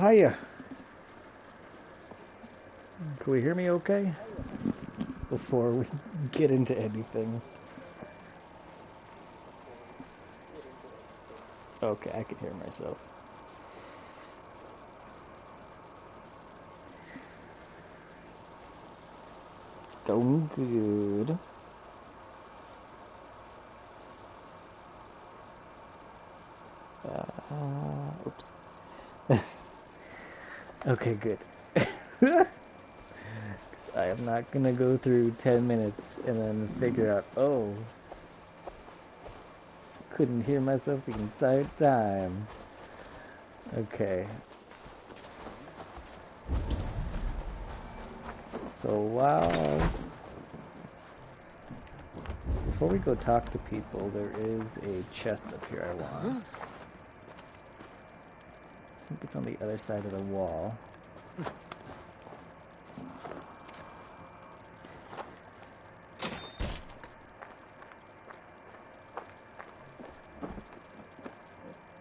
hiya. Can we hear me okay? Before we get into anything. Okay, I can hear myself. Going good. Oops. Okay, good. I am not gonna go through 10 minutes and then figure out, oh, couldn't hear myself the entire time. Okay. So while... Before we go talk to people, there is a chest up here I want. I think it's on the other side of the wall.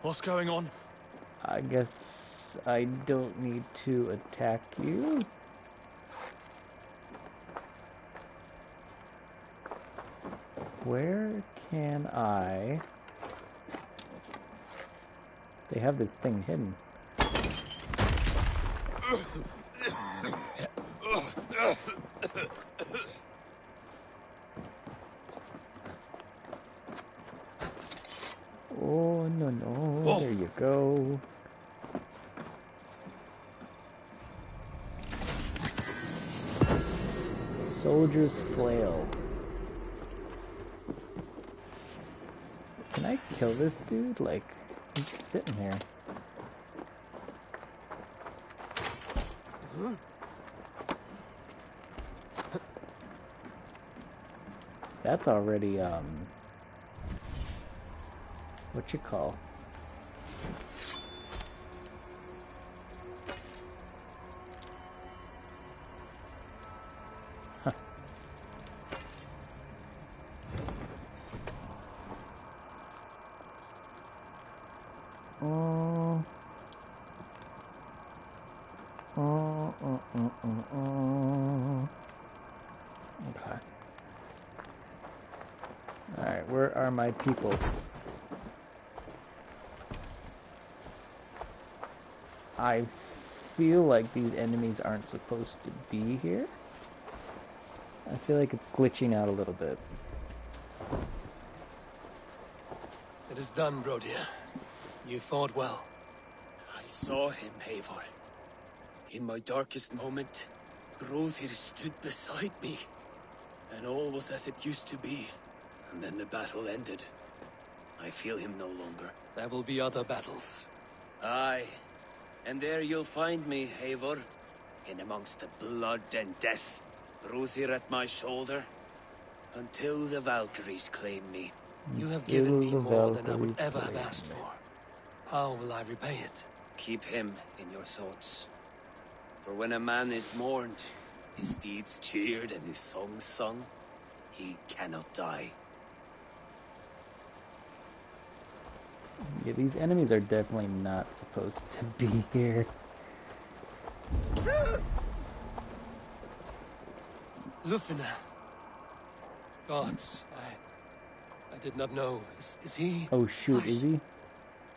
What's going on? I guess I don't need to attack you. Where can I... They have this thing hidden. Oh, no, no. Whoa. There you go. Soldier's flail. Can I kill this dude? Like, he's just sitting here. That's already, what you call? Huh. Okay. Alright, where are my people? I feel like these enemies aren't supposed to be here. I feel like it's glitching out a little bit. It is done, Brodir. You fought well. I saw him, Eivor. In my darkest moment, Brodir stood beside me, and all was as it used to be. And then the battle ended. I feel him no longer. There will be other battles. Aye. And there you'll find me, Eivor. In amongst the blood and death. Brodir at my shoulder. Until the Valkyries claim me. You have given me more than I would ever have asked for. How will I repay it? Keep him in your thoughts. For when a man is mourned, his deeds cheered and his songs sung, he cannot die. Yeah, these enemies are definitely not supposed to be here. Lufina. Gods, I did not know. Is he? Oh shoot, is he?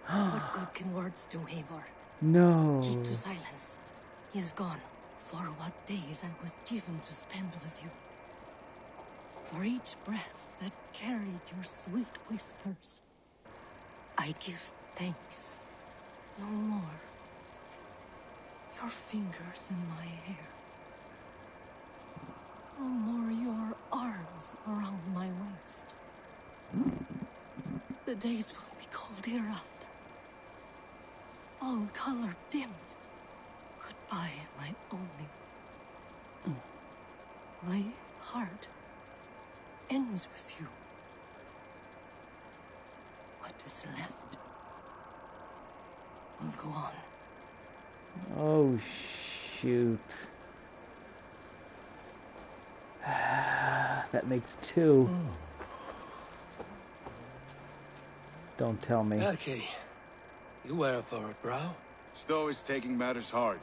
What good can words do, Eivor? No. Keep to silence. He is gone. For what days I was given to spend with you. For each breath that carried your sweet whispers. I give thanks. No more. Your fingers in my hair. No more your arms around my waist. The days will be cold hereafter. All color dimmed. Goodbye, my only. My heart ends with you. What is left will go on. Oh, shoot. That makes two. Don't tell me. Okay. You wear a furrowed brow. Stowe is taking matters hard.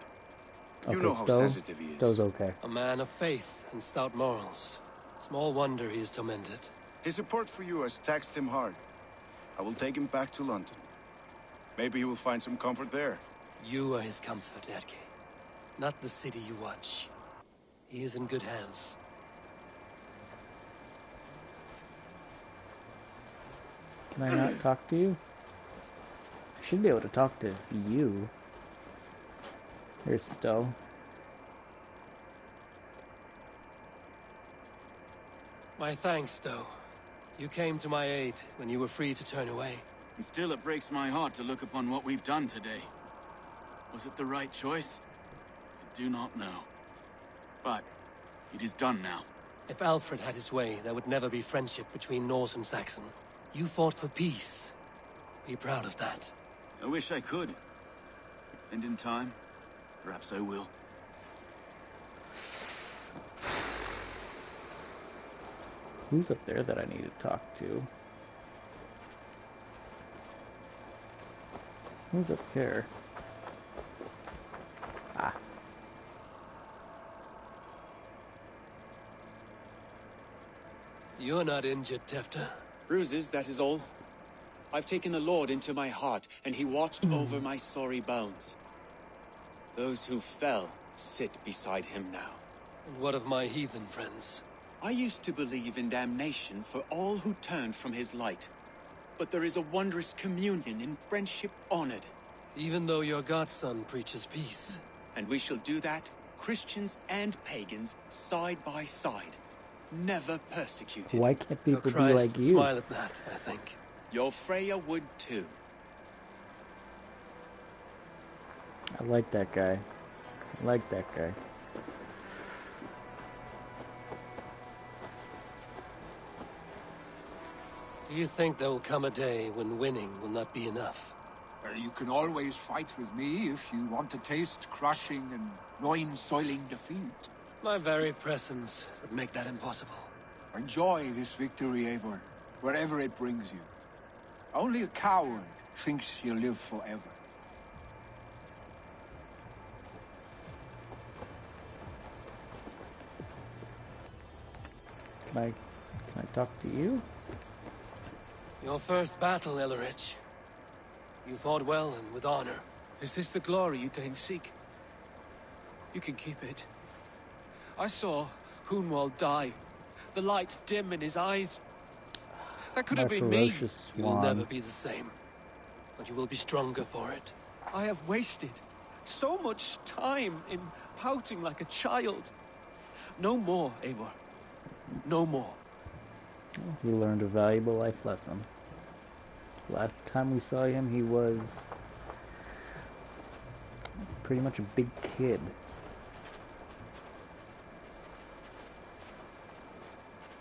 You Okay, know how sensitive he is. Stowe's okay. A man of faith and stout morals. Small wonder he is tormented. His support for you has taxed him hard. I will take him back to London. Maybe he will find some comfort there. You are his comfort, Erke. Not the city you watch. He is in good hands. Can I not talk to you? I should be able to talk to you. Here's Stowe. My thanks, Stowe. You came to my aid when you were free to turn away. And still it breaks my heart to look upon what we've done today. Was it the right choice? I do not know. But it is done now. If Alfred had his way, there would never be friendship between Norse and Saxon. You fought for peace. Be proud of that. I wish I could. And in time, perhaps I will. Who's up there that I need to talk to? Who's up here? Ah. You're not injured, Tefta. Bruises, that is all. I've taken the Lord into my heart, and he watched over my sorry bones. Those who fell sit beside him now. And what of my heathen friends? I used to believe in damnation for all who turned from his light. But there is a wondrous communion in friendship honored. Even though your godson preaches peace. And we shall do that, Christians and pagans, side by side. Never persecuted. Why can't Your people be Christ like would you? smile at that, I think. Your Freya would too. I like that guy. I like that guy. Do you think there will come a day when winning will not be enough? Well, you can always fight with me if you want to taste crushing and loin-soiling defeat. My very presence would make that impossible. Enjoy this victory, Eivor, wherever it brings you. Only a coward thinks he'll live forever. Can I talk to you? Your first battle, Ellerich. You fought well and with honor. Is this the glory you deign seek? You can keep it. I saw Hunwald die. The light dim in his eyes. That could have been me. Ferocious You will swan. never be the same. But you will be stronger for it. I have wasted so much time in pouting like a child. No more, Eivor. No more. He learned a valuable life lesson. Last time we saw him, he was pretty much a big kid.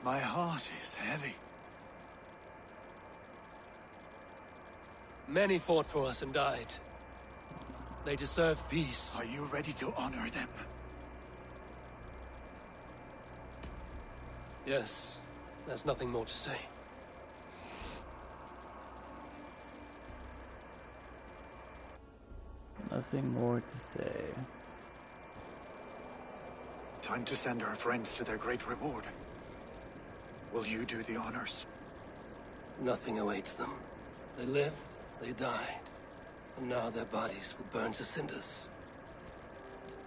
My heart is heavy. Many fought for us and died. They deserve peace. Are you ready to honor them? Yes, there's nothing more to say. Nothing more to say. Time to send our friends to their great reward. Will you do the honors? Nothing awaits them. They lived, they died, and now their bodies will burn to cinders.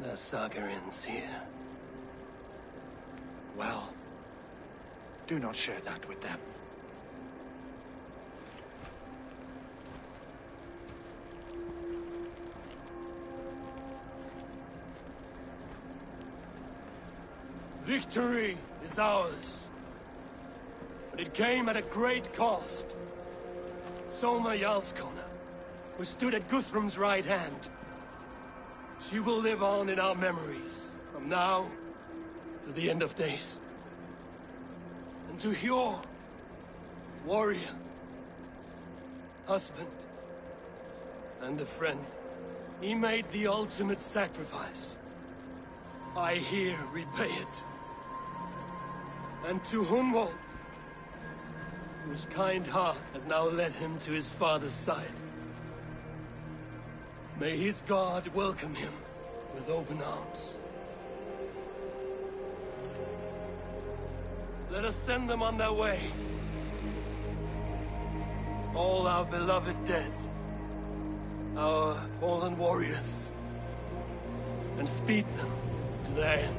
Their saga ends here. Well, do not share that with them. Victory is ours. But it came at a great cost. Soma Jarlskona, who stood at Guthrum's right hand. She will live on in our memories, from now to the end of days. And to Hjor, warrior, husband, and a friend, he made the ultimate sacrifice. I here repay it. And to Hunwald, whose kind heart has now led him to his father's side. May his god welcome him with open arms. Let us send them on their way. All our beloved dead, our fallen warriors, and speed them to their end.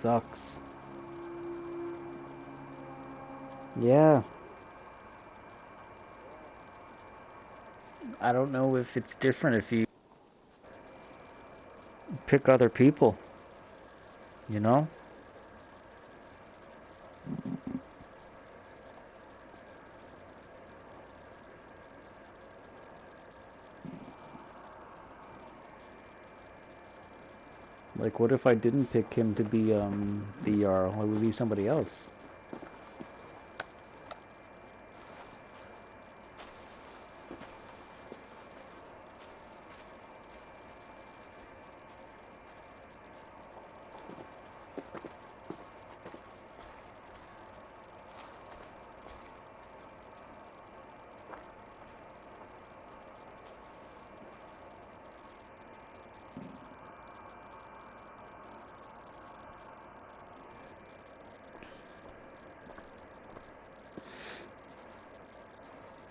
Sucks. Yeah. I don't know if it's different if you pick other people, you know? Like, what if I didn't pick him to be, the Jarl? It would be somebody else.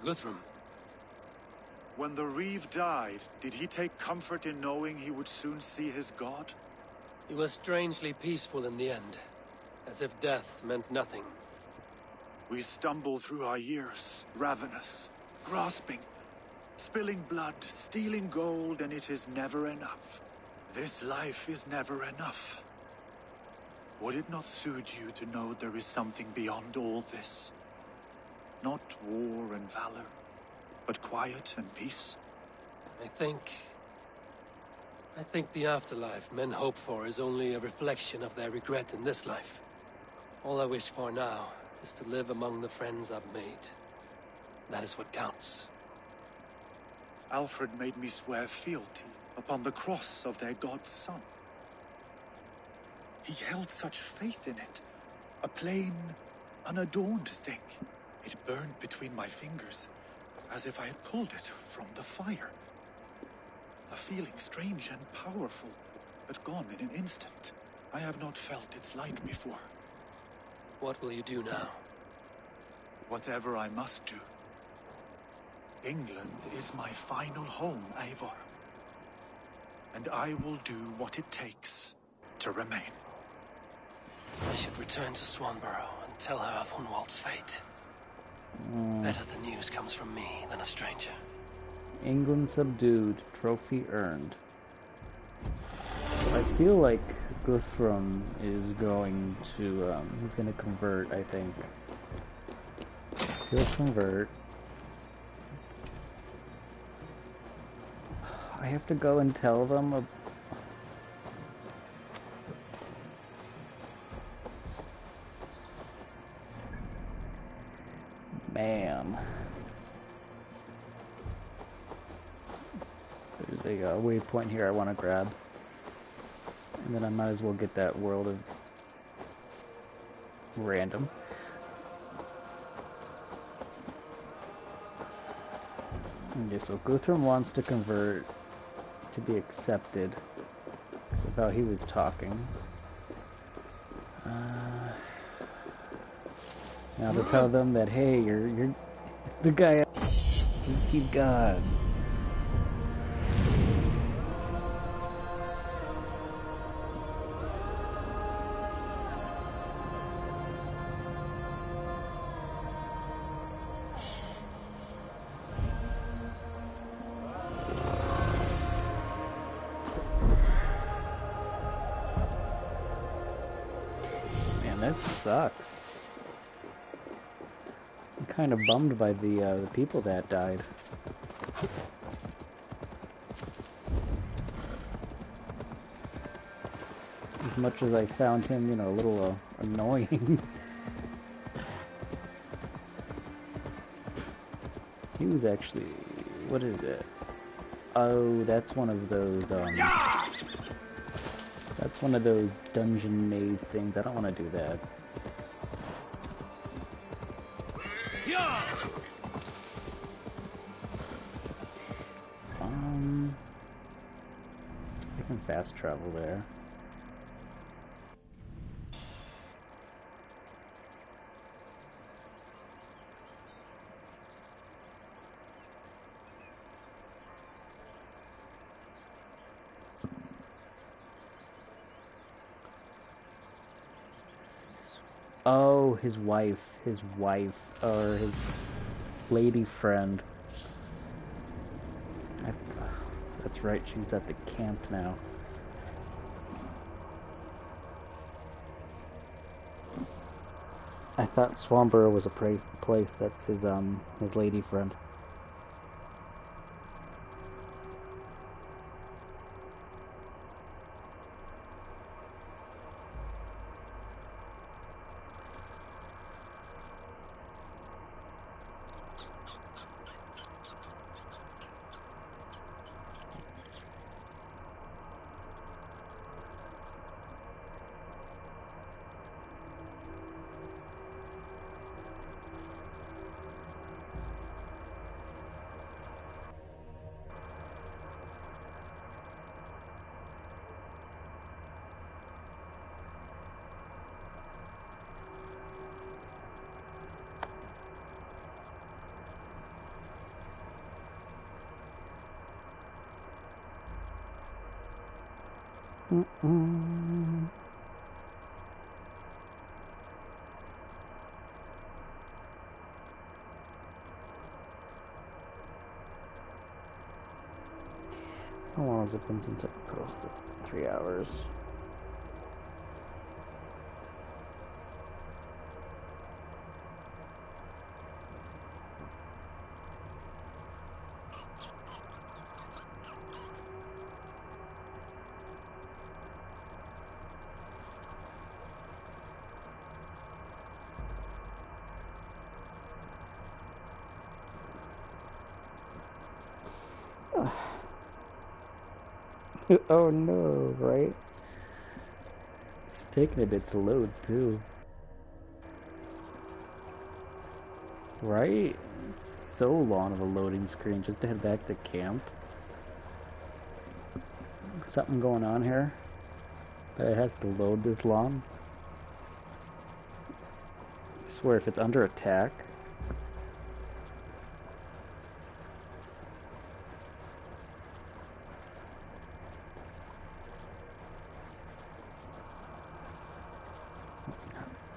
Guthrum. When the Reeve died, did he take comfort in knowing he would soon see his god? He was strangely peaceful in the end, as if death meant nothing. We stumble through our years, ravenous, grasping, spilling blood, stealing gold, and it is never enough. This life is never enough. Would it not soothe you to know there is something beyond all this? Not war and valor, but quiet and peace? I think the afterlife men hope for is only a reflection of their regret in this life. All I wish for now is to live among the friends I've made. That is what counts. Alfred made me swear fealty upon the cross of their god's son. He held such faith in it, a plain, unadorned thing. It burned between my fingers, as if I had pulled it from the fire. A feeling strange and powerful, but gone in an instant. I have not felt its like before. What will you do now? Whatever I must do. England is my final home, Eivor. And I will do what it takes to remain. I should return to Swanborough and tell her of Hunwald's fate. Better the news comes from me than a stranger. England subdued, trophy earned. I feel like Guthrum is going to, he's going to convert, I think. He'll convert. I have to go and tell them Man. There's a waypoint here I want to grab. And then I might as well get that world of random. Okay, so Guthrum wants to convert to be accepted. That's about he was talking. Now to tell them that, hey, you're the guy he's God. Man, that sucks. I'm kind of bummed by the people that died. As much as I found him, you know, a little annoying. He was actually... What is it? Oh, that's one of those, That's one of those dungeon maze things. I don't want to do that. I can fast travel there. Oh, his wife, or his lady friend. That's right, she's at the camp now. I thought Swanborough was a place that's his lady friend. How long has it been since I posted? It's been 3 hours. Oh no, right? It's taking a bit to load too. Right? So long of a loading screen just to head back to camp. Something going on here that it has to load this long. I swear if it's under attack.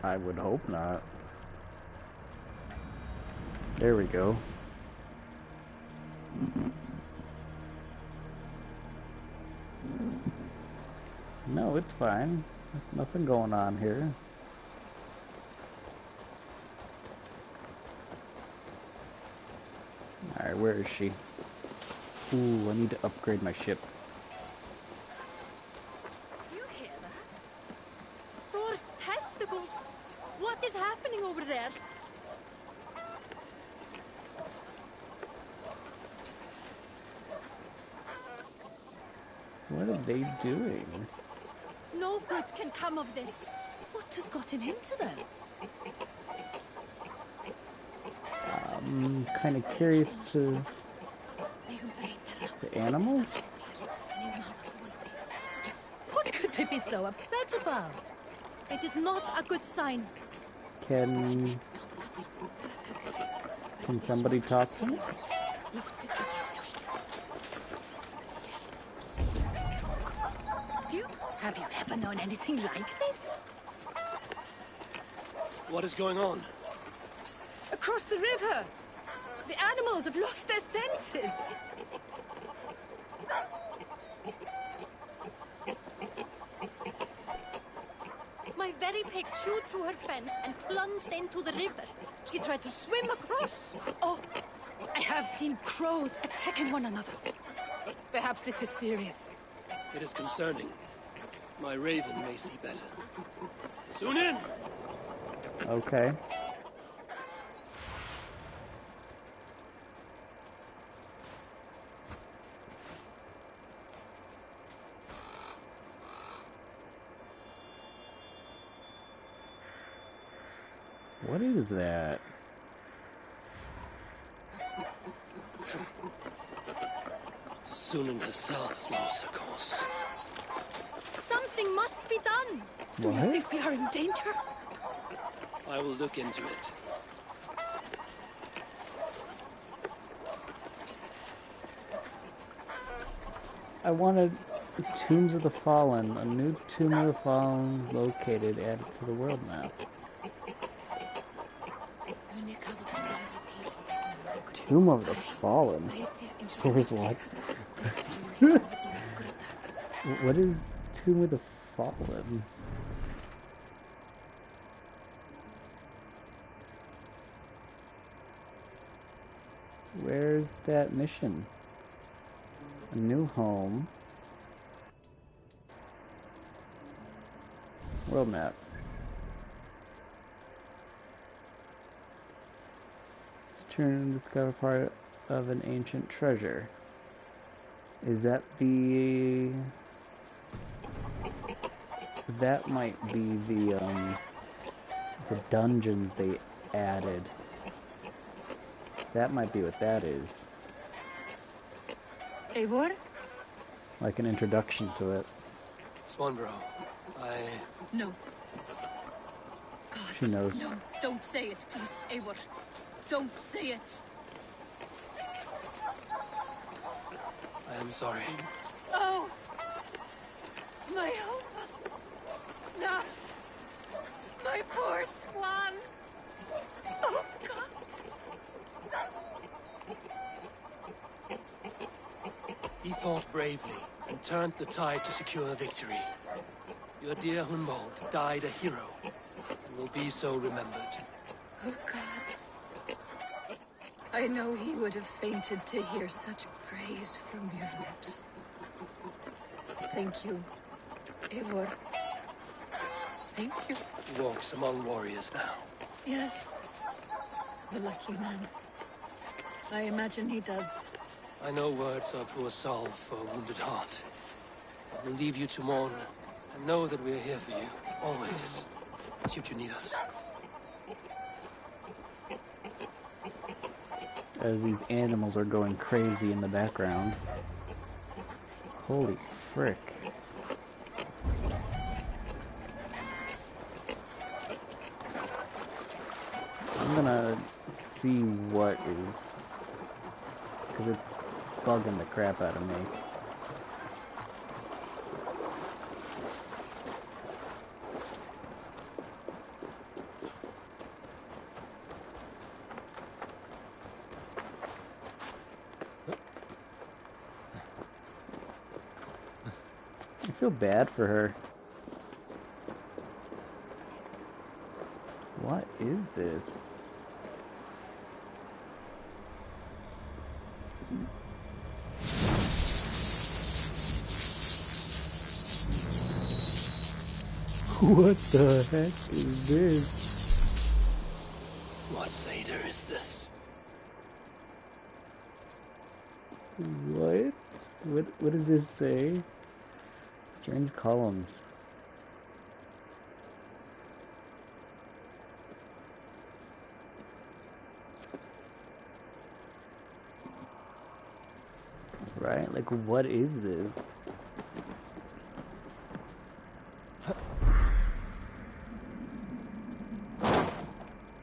I would hope not. There we go. No, it's fine. There's nothing going on here. Alright, where is she? Ooh, I need to upgrade my ship. You hear that? Thor's testicles! What is happening over there? What are they doing? No good can come of this. What has gotten into them? I'm kind of curious to the animals. What could they be so upset about? It is not a good sign. Can somebody talk to me? Have you ever known anything like this? What is going on? Across the river, the animals have lost their senses. My very pig chewed through her fence and plunged into the river. She tried to swim across. Oh, I have seen crows attacking one another. Perhaps this is serious. It is concerning. My raven may see better. Soon in! Okay. What is that? Sunan herself has lost her course. Something must be done. What? Do you think we are in danger? I will look into it. I wanted Tombs of the Fallen. A new Tomb of the Fallen is located, added to the world map. Tomb of the Fallen? Where's what? What is Tomb of the Fallen? Where's that mission? A new home. World map. Turn and discover part of an ancient treasure. Is that the... That might be the dungeons they added. That might be what that is. Eivor? Like an introduction to it. Swanborough, No. God, She knows. no, don't say it, please, Eivor. Don't say it. I am sorry. Oh! My hope. No. My poor swan. Oh, gods. He fought bravely and turned the tide to secure victory. Your dear Hunwald died a hero and will be so remembered. Oh, gods. I know he would have fainted to hear such praise from your lips. Thank you, Eivor. Thank you. He walks among warriors now. Yes. The lucky man. I imagine he does. I know words are poor salve for a wounded heart. I will leave you to mourn, and know that we are here for you, always, should you need us. As these animals are going crazy in the background. Holy frick. I'm gonna see what is... because it's bugging the crap out of me. I feel bad for her. What is this? What the heck is this? What Seder is this? What? What does this say? Strange columns. Right? Like, what is this?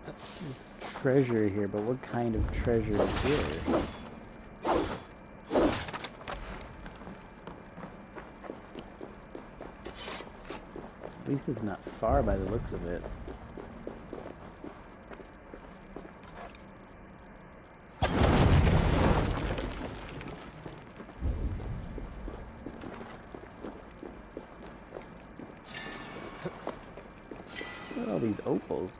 There's treasure here, but what kind of treasure is here? At least it's not far by the looks of it. Look at all these opals.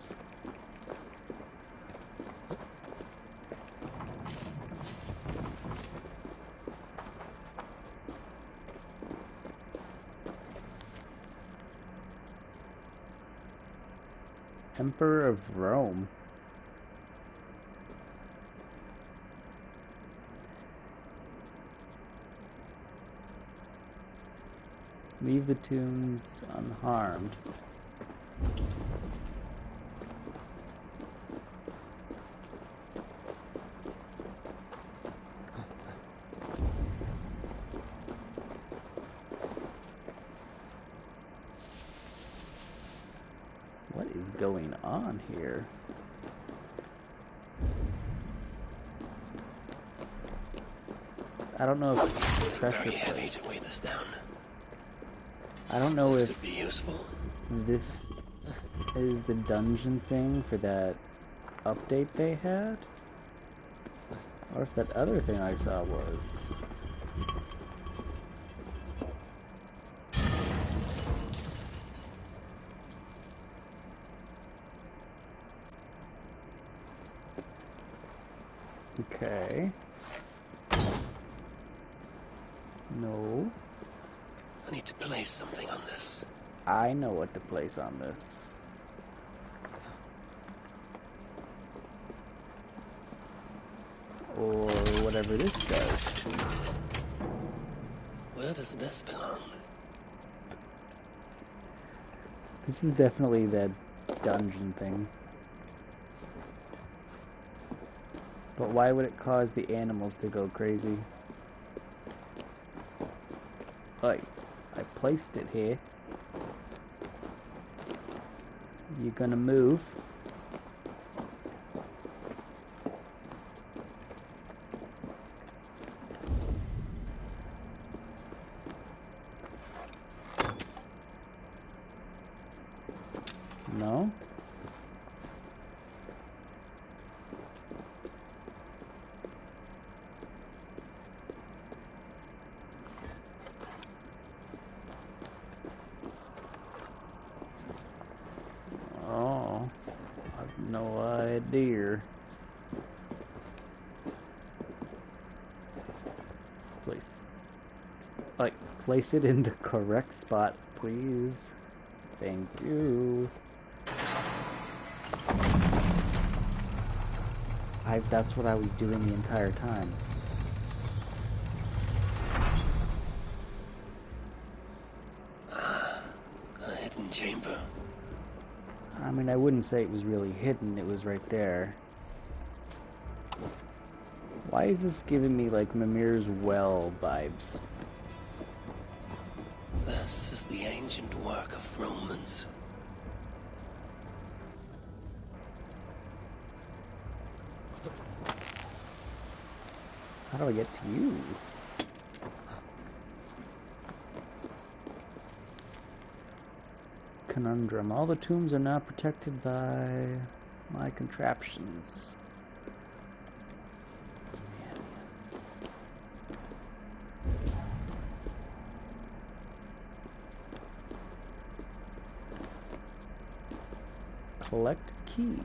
Emperor of Rome. Leave the tombs unharmed. What is going on here? I don't know if it's pressure very heavy to weigh this down. I don't know This if could be useful. this is the dungeon thing for that update they had, or if that other thing I saw was. Okay. No. I need to place something on this. I know what to place on this. Or whatever this does. Where does this belong? This is definitely that dungeon thing. But why would it cause the animals to go crazy? Like, I placed it here. You gonna move? No? Oh, I've no idea. Place. Like, place it in the correct spot, please. Thank you. That's what I was doing the entire time. A hidden chamber. I mean, I wouldn't say it was really hidden, it was right there. Why is this giving me, like, Mimir's Well vibes? This is the ancient work of Romans. How do I get to you? Conundrum. All the tombs are now protected by my contraptions. Collect key.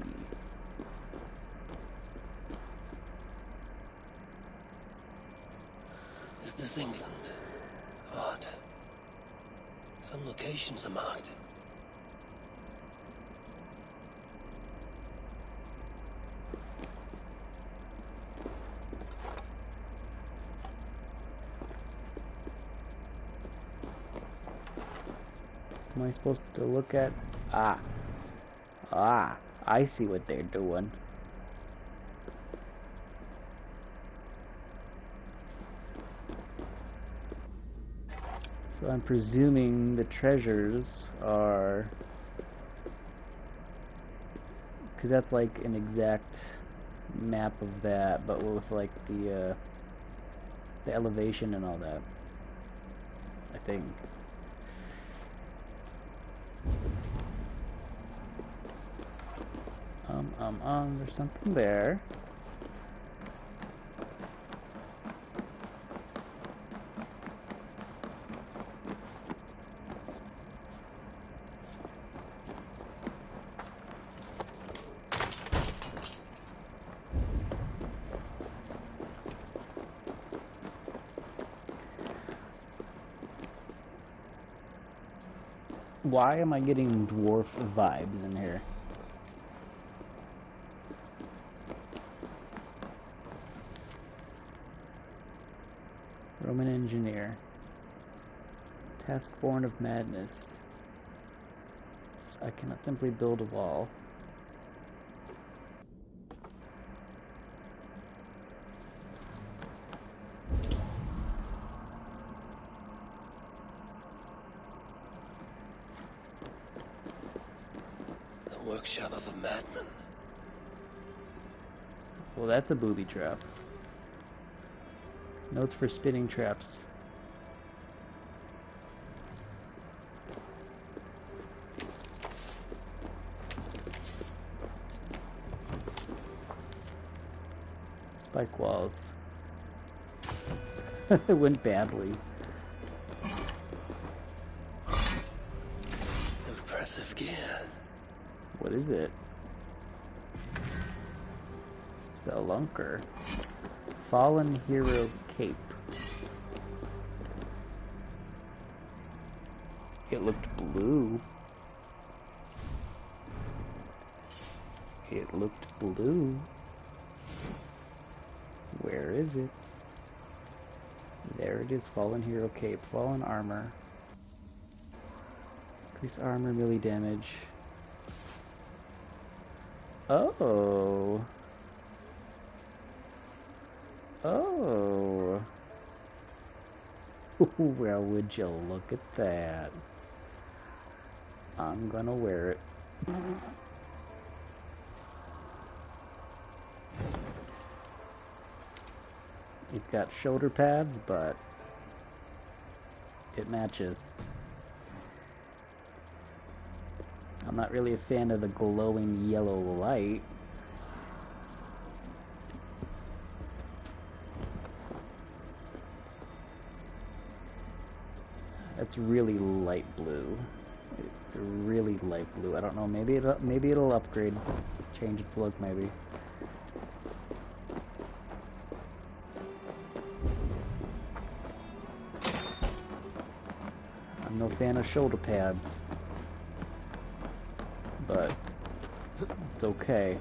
Is this England? Odd. Some locations are marked. Am I supposed to look at? I see what they're doing. So I'm presuming the treasures are, because that's like an exact map of that, but with like the elevation and all that, I think. There's something there. Why am I getting dwarf vibes in here? engineer. Task born of madness. I cannot simply build a wall. The workshop of a madman. Well, that's a booby trap. Notes for spinning traps. Spike walls. It went badly. Impressive gear. What is it? Spelunker. Fallen Hero Cape. It looked blue. It looked blue. Where is it? There it is, Fallen Hero Cape. Fallen Armor. Increase armor, melee damage. Oh. Oh. Well, would you look at that? I'm gonna wear it. It's got shoulder pads, but it matches. I'm not really a fan of the glowing yellow light. It's really light blue. It's a really light blue. I don't know. Maybe it'll upgrade, change its look. Maybe. I'm no fan of shoulder pads, but it's okay.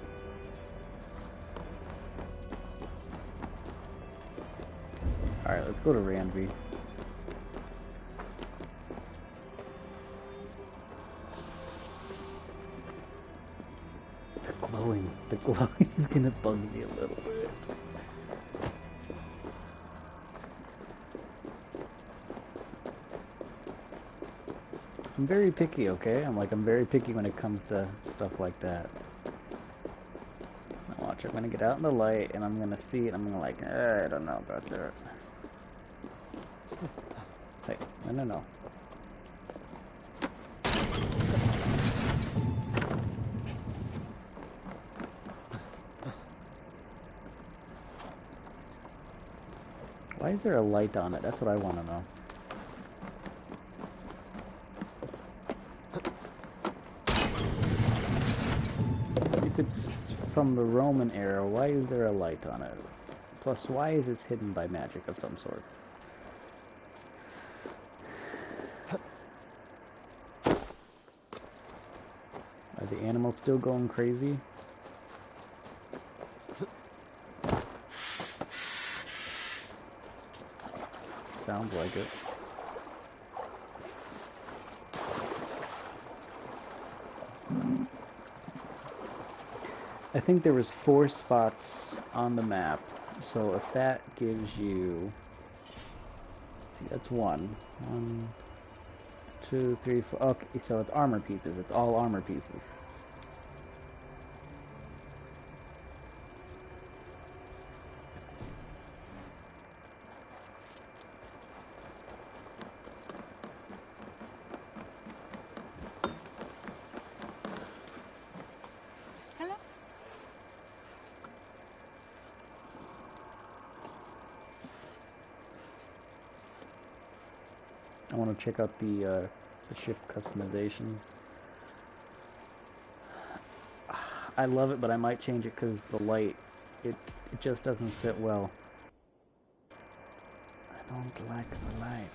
All right, let's go to Randvi. The glowing is gonna bug me a little bit. I'm very picky, okay? I'm very picky when it comes to stuff like that. Now watch, I'm gonna get out in the light and I'm gonna see it and I'm gonna like, I don't know about that. Hey, no. Why is there a light on it? That's what I want to know. If it's from the Roman era, why is there a light on it? Plus, why is this hidden by magic of some sorts? Are the animals still going crazy? Sounds like it. I think there was 4 spots on the map, so if that gives you, let's see, that's 1, 2, 3, 4, okay, so it's armor pieces, it's all armor pieces. I want to check out the shift customizations. I love it, but I might change it because the light, it just doesn't sit well. I don't like the light.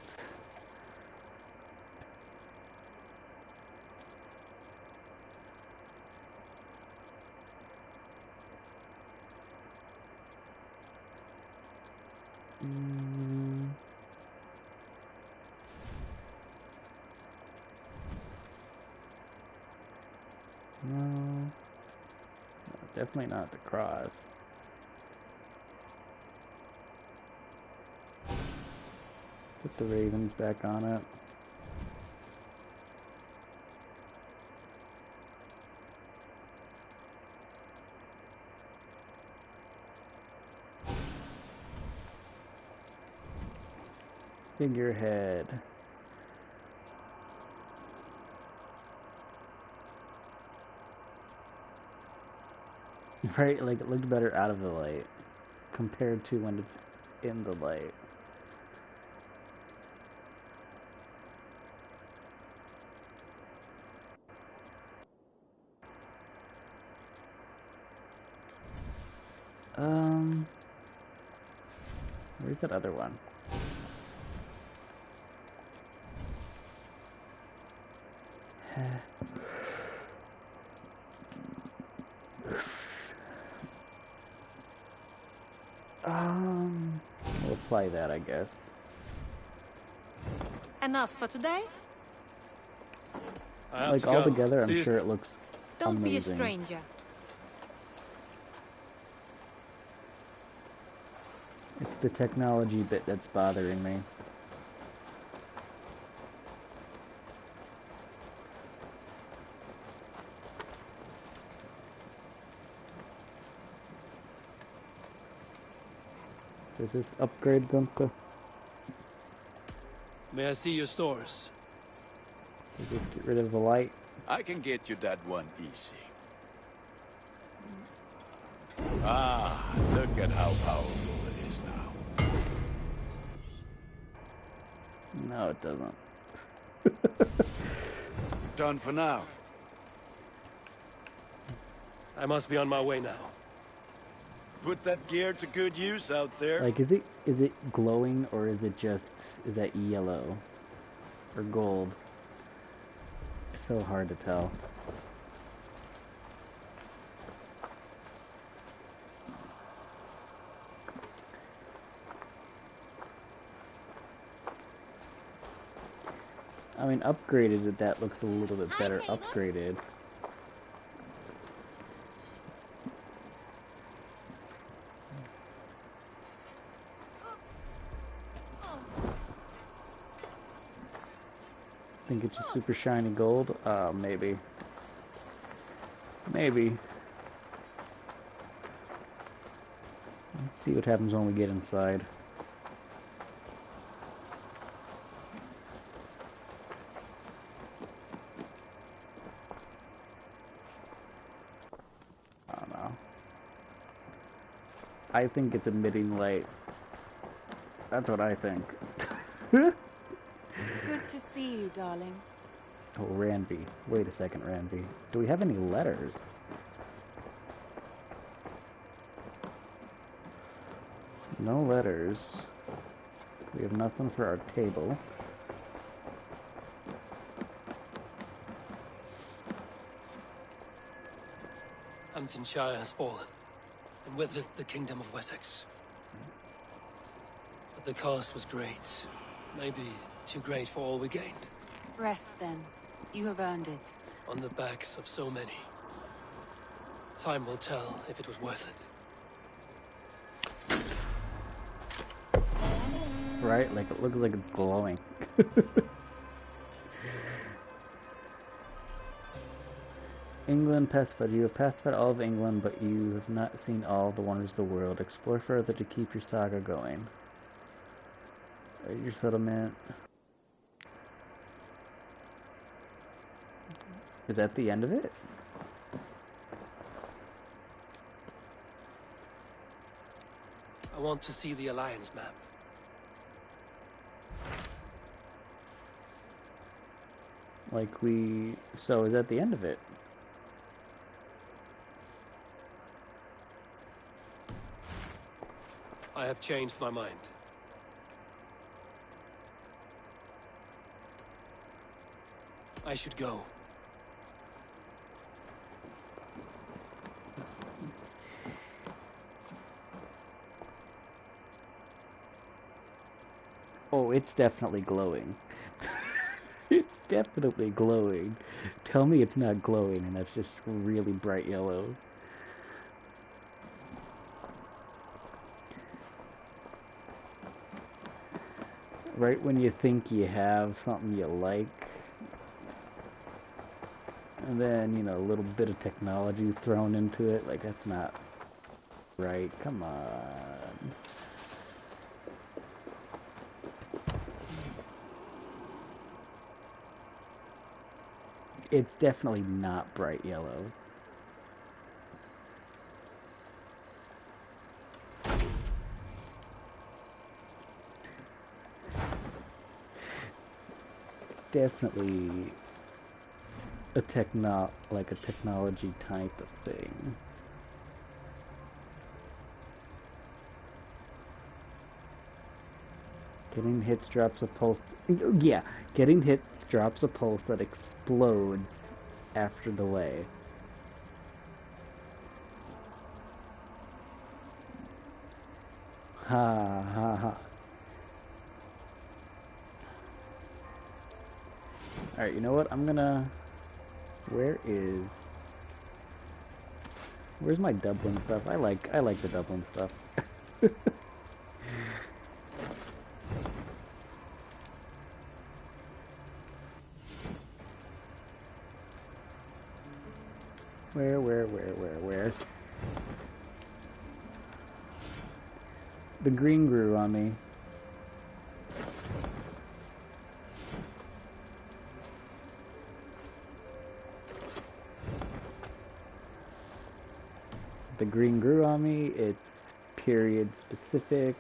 No, definitely not the cross. Put the ravens back on it. Figurehead. Right, like it looked better out of the light compared to when it's in the light. Where's that other one? We'll apply that, I guess. Enough for today? Like all together, I'm sure it looks Don't amazing. be a stranger. It's the technology bit that's bothering me. Does this upgrade Gunka? May I see your stores? Does this get rid of the light? I can get you that one easy. Ah, look at how powerful it is now. No, it doesn't. Done for now. I must be on my way now. Put that gear to good use out there. Like, is it glowing or is that yellow or gold? It's so hard to tell. I mean, upgraded, that looks a little bit better upgraded. Think it's a super shiny gold? Maybe. Maybe. Let's see what happens when we get inside. I don't know. I think it's emitting light. That's what I think. Good to see you, darling. Oh, Ranby. Wait a second, Ranby. Do we have any letters? No letters. We have nothing for our table. Hamptonshire has fallen, and with it the Kingdom of Wessex. But the cost was great. Maybe too great for all we gained. Rest then. You have earned it. On the backs of so many. Time will tell if it was worth it. Right? Like, it looks like it's glowing. England pacified. You have pacified all of England, but you have not seen all the wonders of the world. Explore further to keep your saga going. Your settlement. Is that the end of it? I want to see the Alliance map. So is that the end of it? I have changed my mind. I should go. Oh, it's definitely glowing. It's definitely glowing. Tell me it's not glowing and that's just really bright yellow. Right when you think you have something you like, and then, you know, a little bit of technology is thrown into it, like, that's not right. Come on. It's definitely not bright yellow. Definitely a technology type of thing. Getting hits drops a pulse. Yeah, getting hits drops a pulse that explodes after delay. Ha ha ha. Alright, you know what? I'm gonna... Where's my Dublin stuff? I like the Dublin stuff. Where? The green grew on me. The green grew on me. It's period specific.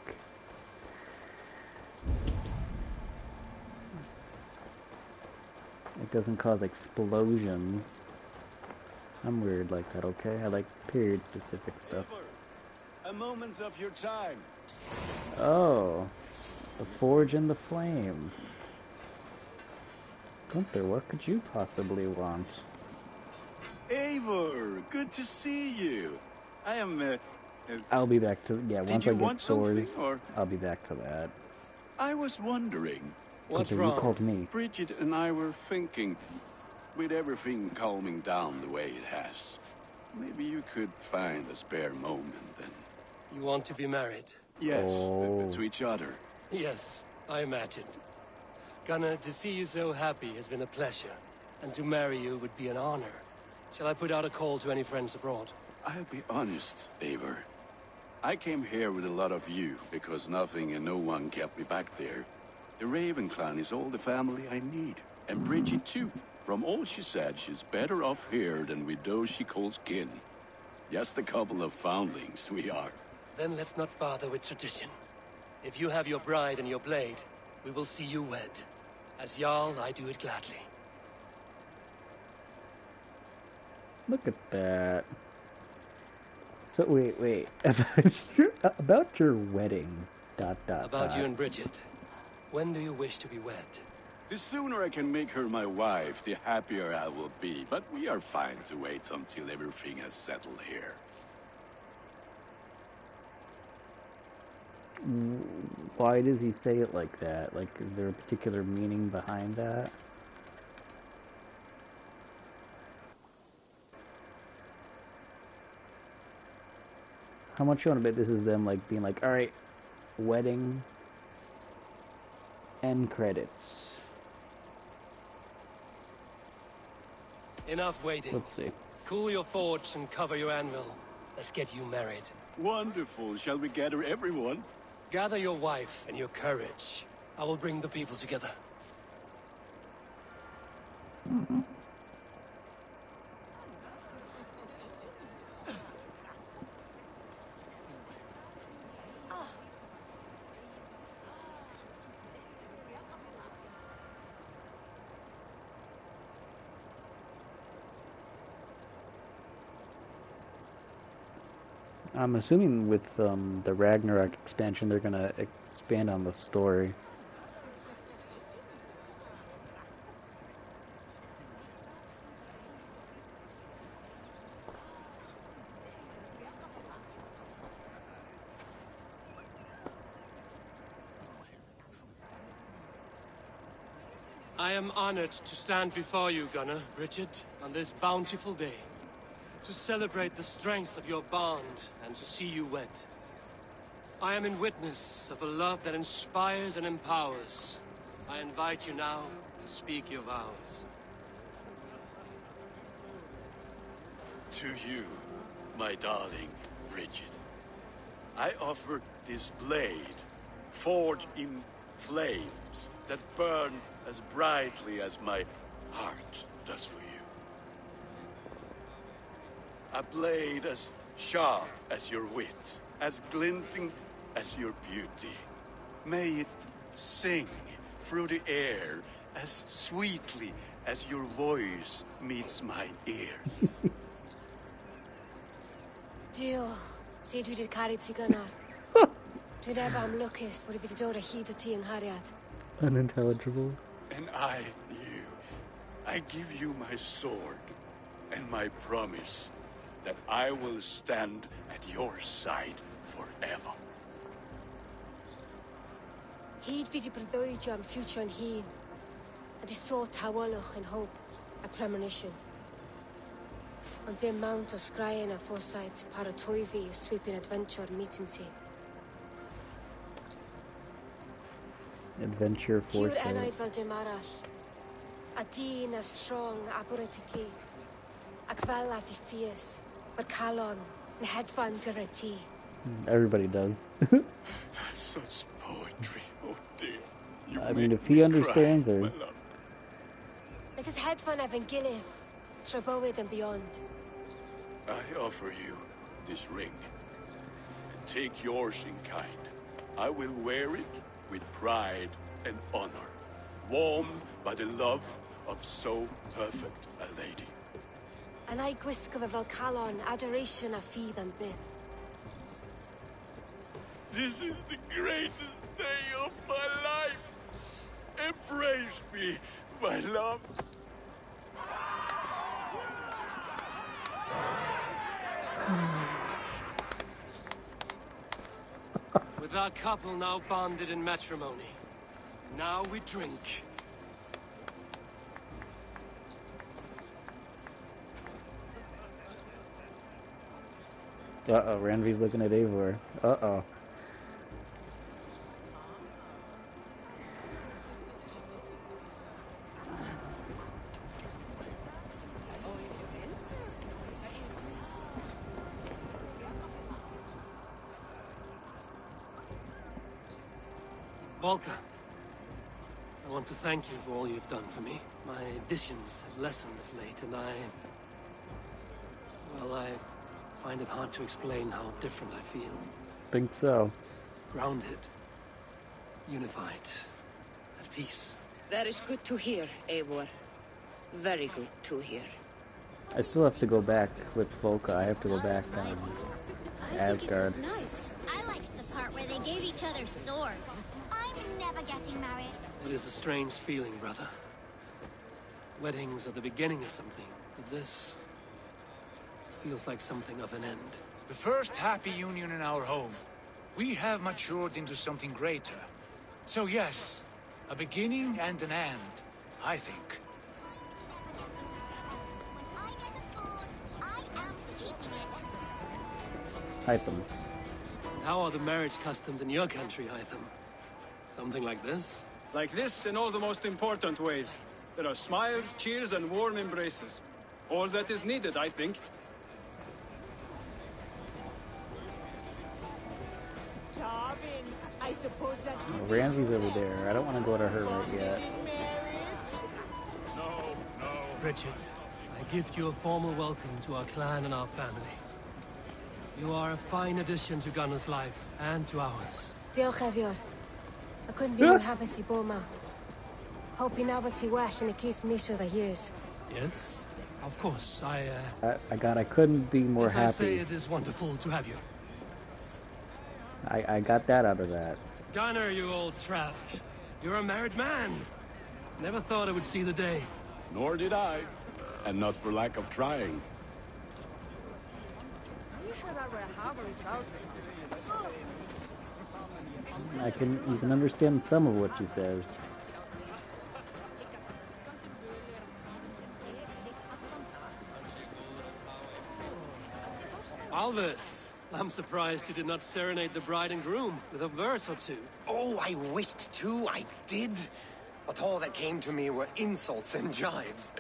It doesn't cause explosions. I'm weird like that, okay? I like period specific stuff. A moment of your time. Oh, the forge and the flame. Gunther, what could you possibly want? Eivor, good to see you. I am. I'll be back to once I get swords. Or? I'll be back to that. I was wondering. What's Gunther, wrong? You called me. Bridget and I were thinking, with everything calming down the way it has, maybe you could find a spare moment and. You want to be married? Yes, Oh. to each other. Yes, I imagined. Gunnar, to see you so happy has been a pleasure, and to marry you would be an honor. Shall I put out a call to any friends abroad? I'll be honest, Eivor. I came here with a lot of you because nothing and no one kept me back there. The Raven clan is all the family I need, and Bridget too. From all she said, she's better off here than with those she calls kin. Just a couple of foundlings, we are. Then let's not bother with tradition. If you have your bride and your blade, we will see you wed. As Jarl, I do it gladly. Look at that. So wait. About your wedding. ... About you and Bridget. When do you wish to be wed? The sooner I can make her my wife, the happier I will be. But we are fine to wait until everything has settled here. Why does he say it like that? Like, is there a particular meaning behind that? How much you want to bet this is them, like, being like, alright, wedding, end credits. Enough waiting. Let's see. Cool your forge and cover your anvil. Let's get you married. Wonderful. Shall we gather everyone? Gather your wife and your courage. I will bring the people together. I'm assuming with the Ragnarok expansion, they're gonna expand on the story. I am honored to stand before you, Gunnar, Bridget, on this bountiful day, to celebrate the strength of your bond and to see you wed. I am in witness of a love that inspires and empowers. I invite you now to speak your vows. To you, my darling Bridget, I offer this blade, forged in flames that burn as brightly as my heart does for you. A blade as sharp as your wit, as glinting as your beauty. May it sing through the air as sweetly as your voice meets my ears. Dio, sed vi det carit si Gunnar. Dwi'n efo am lwcus bod I fi dod o hyd o ti yng nghariad. Unintelligible. And I give you my sword and my promise that I will stand at your side forever. Hyd fi di breuddwydio am future yn hun, a di so tawalwch yn hope a premonition. Ond dim mount o sgraen a foresight paratoi fi a sweeping adventure meeting ti. Adventure Tiw'r foresight. enaid fel dim arall, a dyn as strong a bwrdd ti ci, ac fel as I ffies, mae'r calon yn hedfan dyr ti. Everybody does. Such poetry, oh dear. You I mean, make if he me understands cry, her. my love. Let us hedfan efo'n gilydd, tra bywyd and beyond. I offer you this ring, and take yours in kind. I will wear it with pride and honor, warmed by the love of so perfect a lady. And I gwisgo fe fel calon, adoration a ffydd am byth. This is the greatest day of my life. Embrace me, my love. With our couple now bonded in matrimony, now we drink. Uh-oh, Randvi's looking at Eivor. Uh-oh. Volker, I want to thank you for all you've done for me. My visions have lessened of late, and I find it hard to explain how different I feel. Think so. Grounded, unified, at peace. That is good to hear, Eivor. Very good to hear. I still have to go back with Volka. I have to go back on Asgard. Nice. I liked the part where they gave each other swords. I'm never getting married. It is a strange feeling, brother. Weddings are the beginning of something, but this feels like something of an end. The first happy union in our home. We have matured into something greater. So yes, a beginning and an end, I think. Hytham. How are the marriage customs in your country, Hytham? Something like this? Like this in all the most important ways. There are smiles, cheers, and warm embraces. All that is needed, I think. Darwin, I suppose that Ramsey's over there. I don't want to go to her right yet. No. Richard, I gift you a formal welcome to our clan and our family. You are a fine addition to Gunnar's life and to ours. Diolch, Evior. I couldn't be more happy to be ma. Hoping now what you wish in a case mission the years. Yes, of course. I couldn't be more as happy. I say, it is wonderful to have you. I got that out of that. Gunnar, you old trout. You're a married man. Never thought I would see the day. Nor did I. And not for lack of trying. You can understand some of what she says. Alvis, I'm surprised you did not serenade the bride and groom with a verse or two. Oh, I wished to, I did. But all that came to me were insults and jibes.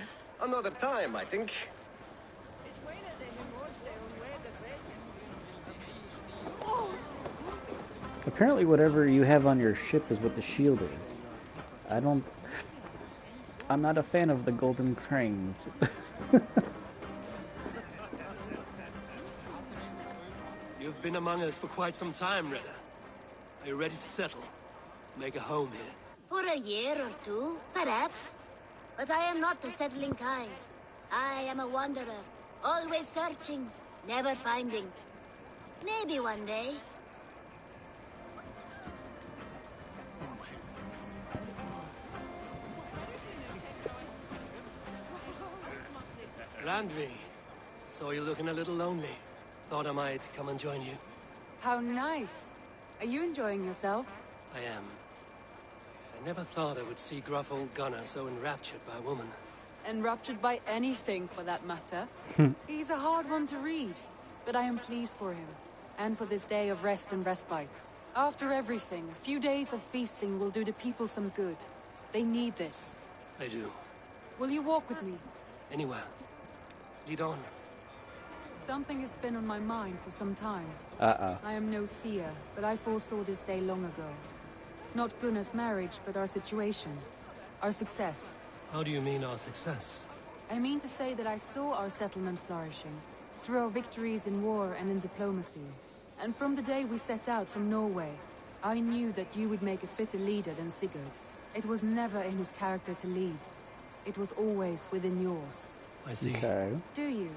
Another time, I think. Apparently whatever you have on your ship is what the shield is. I'm not a fan of the golden cranes. You've been among us for quite some time, Reda. Are you ready to settle? Make a home here? For a year or two, perhaps. But I am not the settling kind. I am a wanderer, always searching, never finding. Maybe one day. Randvi, saw you looking a little lonely. Thought I might come and join you. How nice. Are you enjoying yourself? I am. I never thought I would see gruff old Gunnar so enraptured by a woman. Enraptured by anything, for that matter. He's a hard one to read, but I am pleased for him, and for this day of rest and respite. After everything, a few days of feasting will do the people some good. They need this. They do. Will you walk with me? Anywhere. Lead on. Something has been on my mind for some time. Uh-oh. I am no seer, but I foresaw this day long ago. Not Gunnar's marriage, but our situation. Our success. How do you mean our success? I mean to say that I saw our settlement flourishing, through our victories in war and in diplomacy. And from the day we set out from Norway, I knew that you would make a fitter leader than Sigurd. It was never in his character to lead. It was always within yours. I see. Okay. Do you?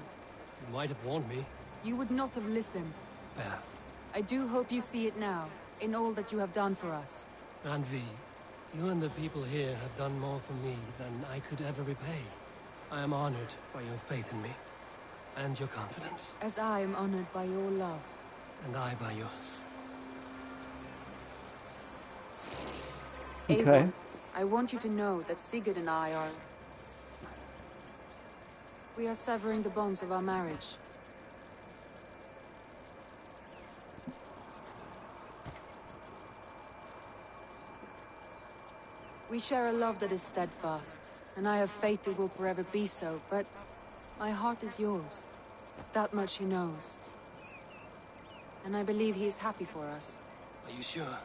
You might have warned me. You would not have listened. Fair. I do hope you see it now, in all that you have done for us. Randvi, you and the people here have done more for me than I could ever repay. I am honored by your faith in me, and your confidence. As I am honored by your love. And I by yours. Okay. Eivor, I want you to know that Sigurd and I are... We are severing the bonds of our marriage. We share a love that is steadfast, and I have faith it will forever be so, but my heart is yours. That much he knows. And I believe he is happy for us. Are you sure?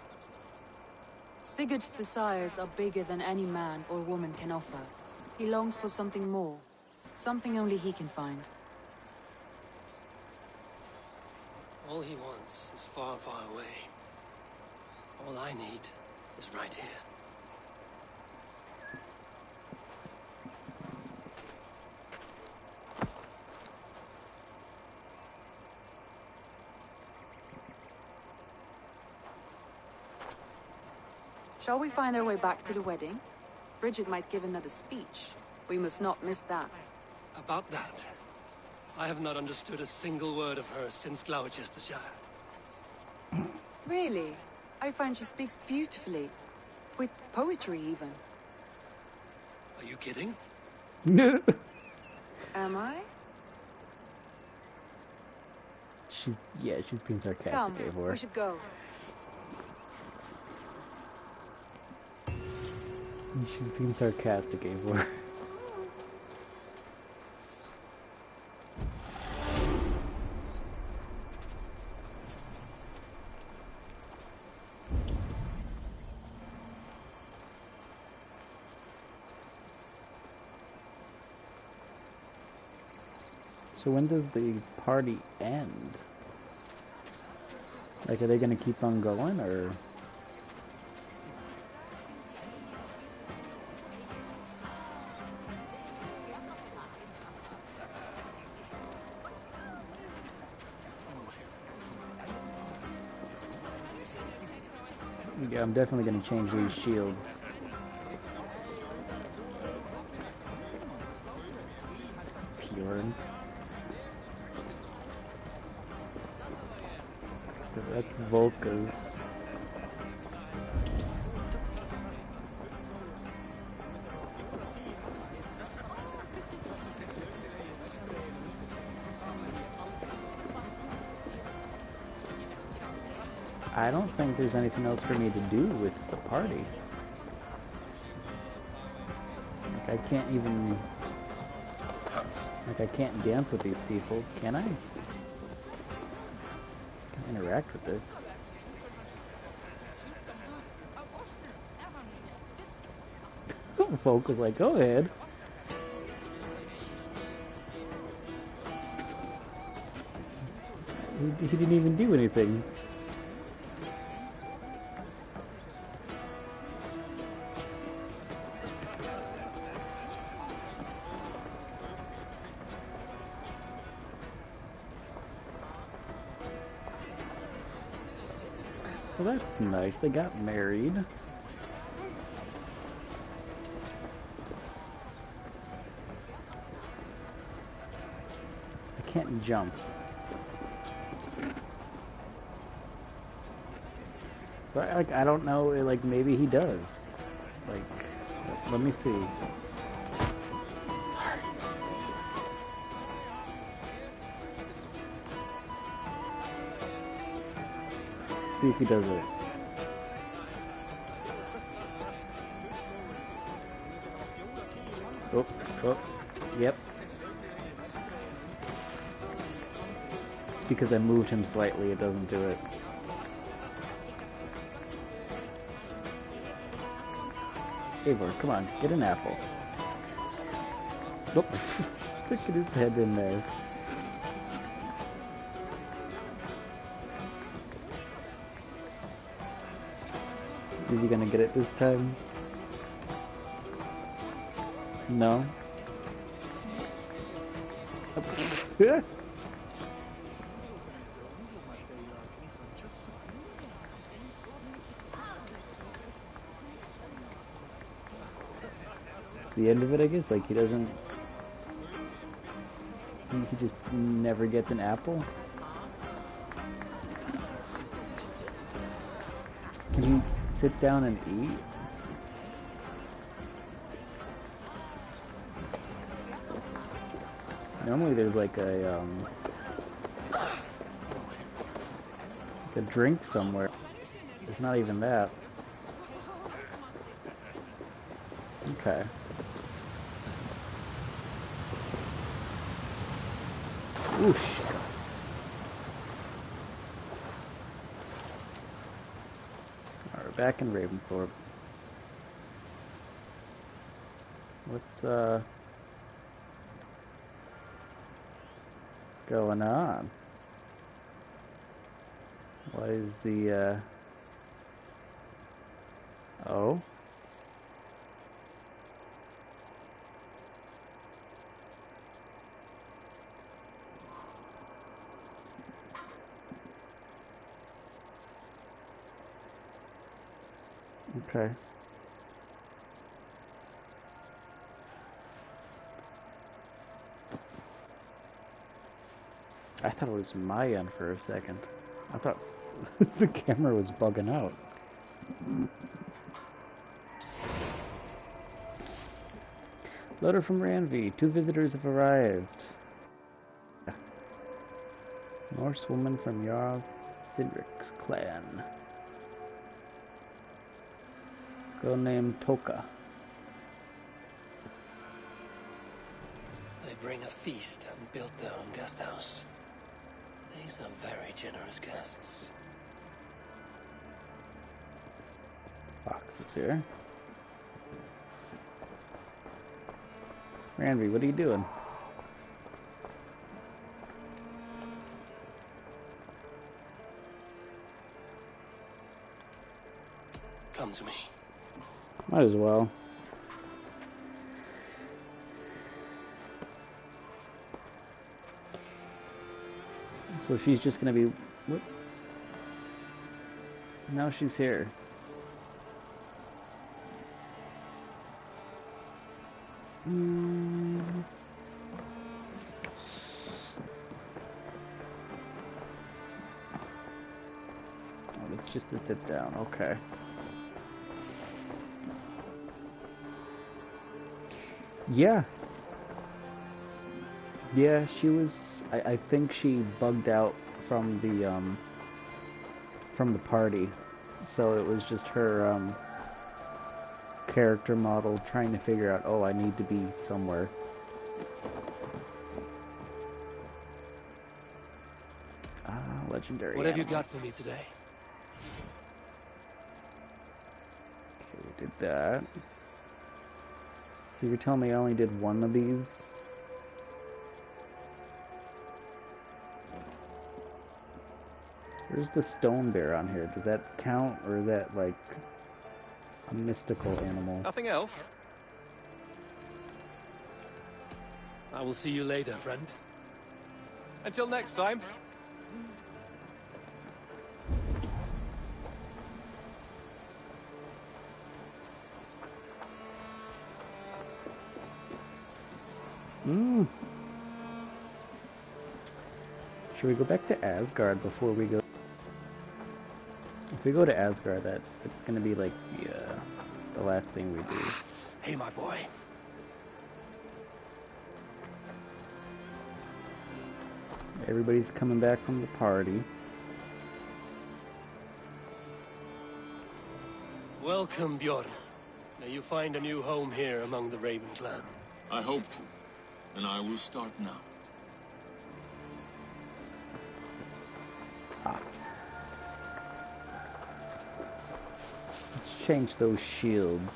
Sigurd's desires are bigger than any man or woman can offer. He longs for something more. Something only he can find. All he wants is far, far away. All I need is right here. Shall we find our way back to the wedding? Bridget might give another speech. We must not miss that. About that, I have not understood a single word of hers since Gloucestershire. Really? I find she speaks beautifully. With poetry, even. Are you kidding? Am I? She's being sarcastic, Come, Eivor. we should go. She's being sarcastic, Eivor. So when does the party end? Like, are they gonna keep on going, or...? Yeah, I'm definitely gonna change these shields. Fjord. That's Volka's. I don't think there's anything else for me to do with the party. Like, I can't even... Like, I can't dance with these people, can I? Can't interact with this. Folk was like, go ahead. He didn't even do anything. Well, that's nice. They got married. I can't jump. But like, I don't know, like maybe he does. Like, let me see. Sorry. See if he does it. Oh, oh, yep. It's because I moved him slightly, it doesn't do it. Eivor, come on, get an apple. Nope. Sticking his head in there. Is he gonna get it this time? No. The end of it, I guess, like he doesn't, he just never gets an apple. Can he sit down and eat? Normally there's like a drink somewhere. There's not even that. Okay. Ooh, shit. Alright, we're back in Raventhorpe. What's going on? What is the, oh? Okay. I thought it was my end for a second. I thought the camera was bugging out. Letter from Randvi. 2 visitors have arrived. Norse woman from Jarl Sidric's clan. Girl named Toka. They bring a feast and built their own guest house. These are very generous guests. Fox is here. Randvi, what are you doing? Come to me. Might as well. So she's just gonna be... What? Now she's here. Oh, it's just to sit down. Okay. Yeah. Yeah, she was... I think she bugged out from the, from the party. So it was just her character model trying to figure out, oh, I need to be somewhere. Legendary What have you animal. got for me today? Okay, we did that. So you're telling me I only did one of these? There's the stone bear on here. Does that count, or is that like a mystical animal? Nothing else? I will see you later, friend. Until next time. Should we go back to Asgard before we go? If we go to Asgard, it's gonna be like the last thing we do. Hey, my boy. Everybody's coming back from the party. Welcome, Bjorn. May you find a new home here among the Raven clan. I hope to, and I will start now. Let's change those shields.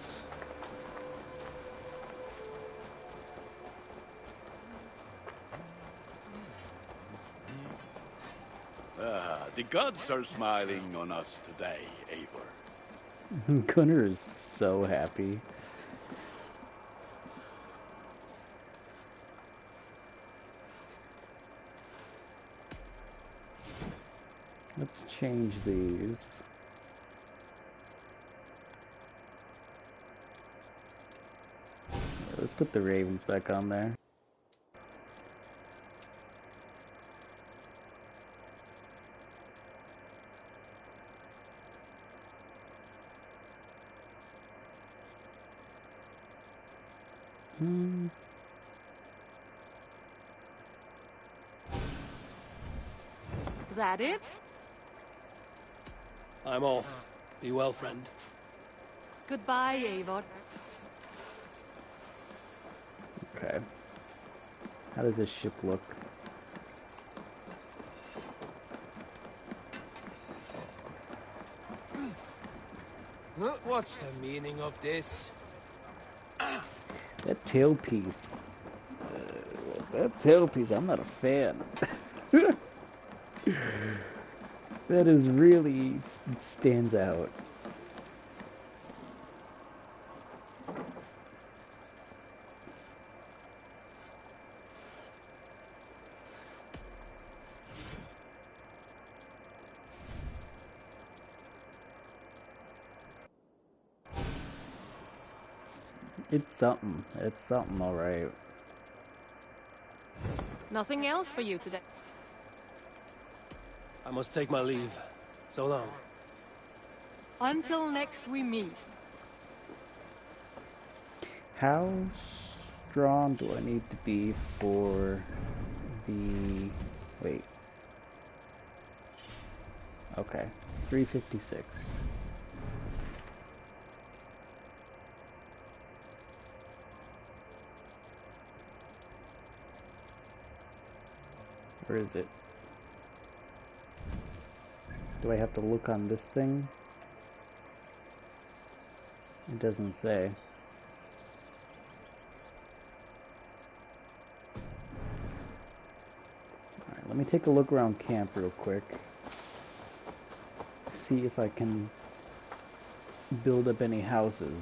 The gods are smiling on us today, Eivor. Gunnar is so happy. Let's change these. Let's put the ravens back on there. That it? I'm off. Be well, friend. Goodbye, Eivor. Okay. How does this ship look? What's the meaning of this? That tailpiece. That tailpiece, I'm not a fan. That is really stands out. It's something. It's something, all right. Nothing else for you today. I must take my leave. So long. Until next we meet. How strong do I need to be for the... Wait. Okay. 356. Where is it? Do I have to look on this thing? It doesn't say. Alright, let me take a look around camp real quick. See if I can build up any houses.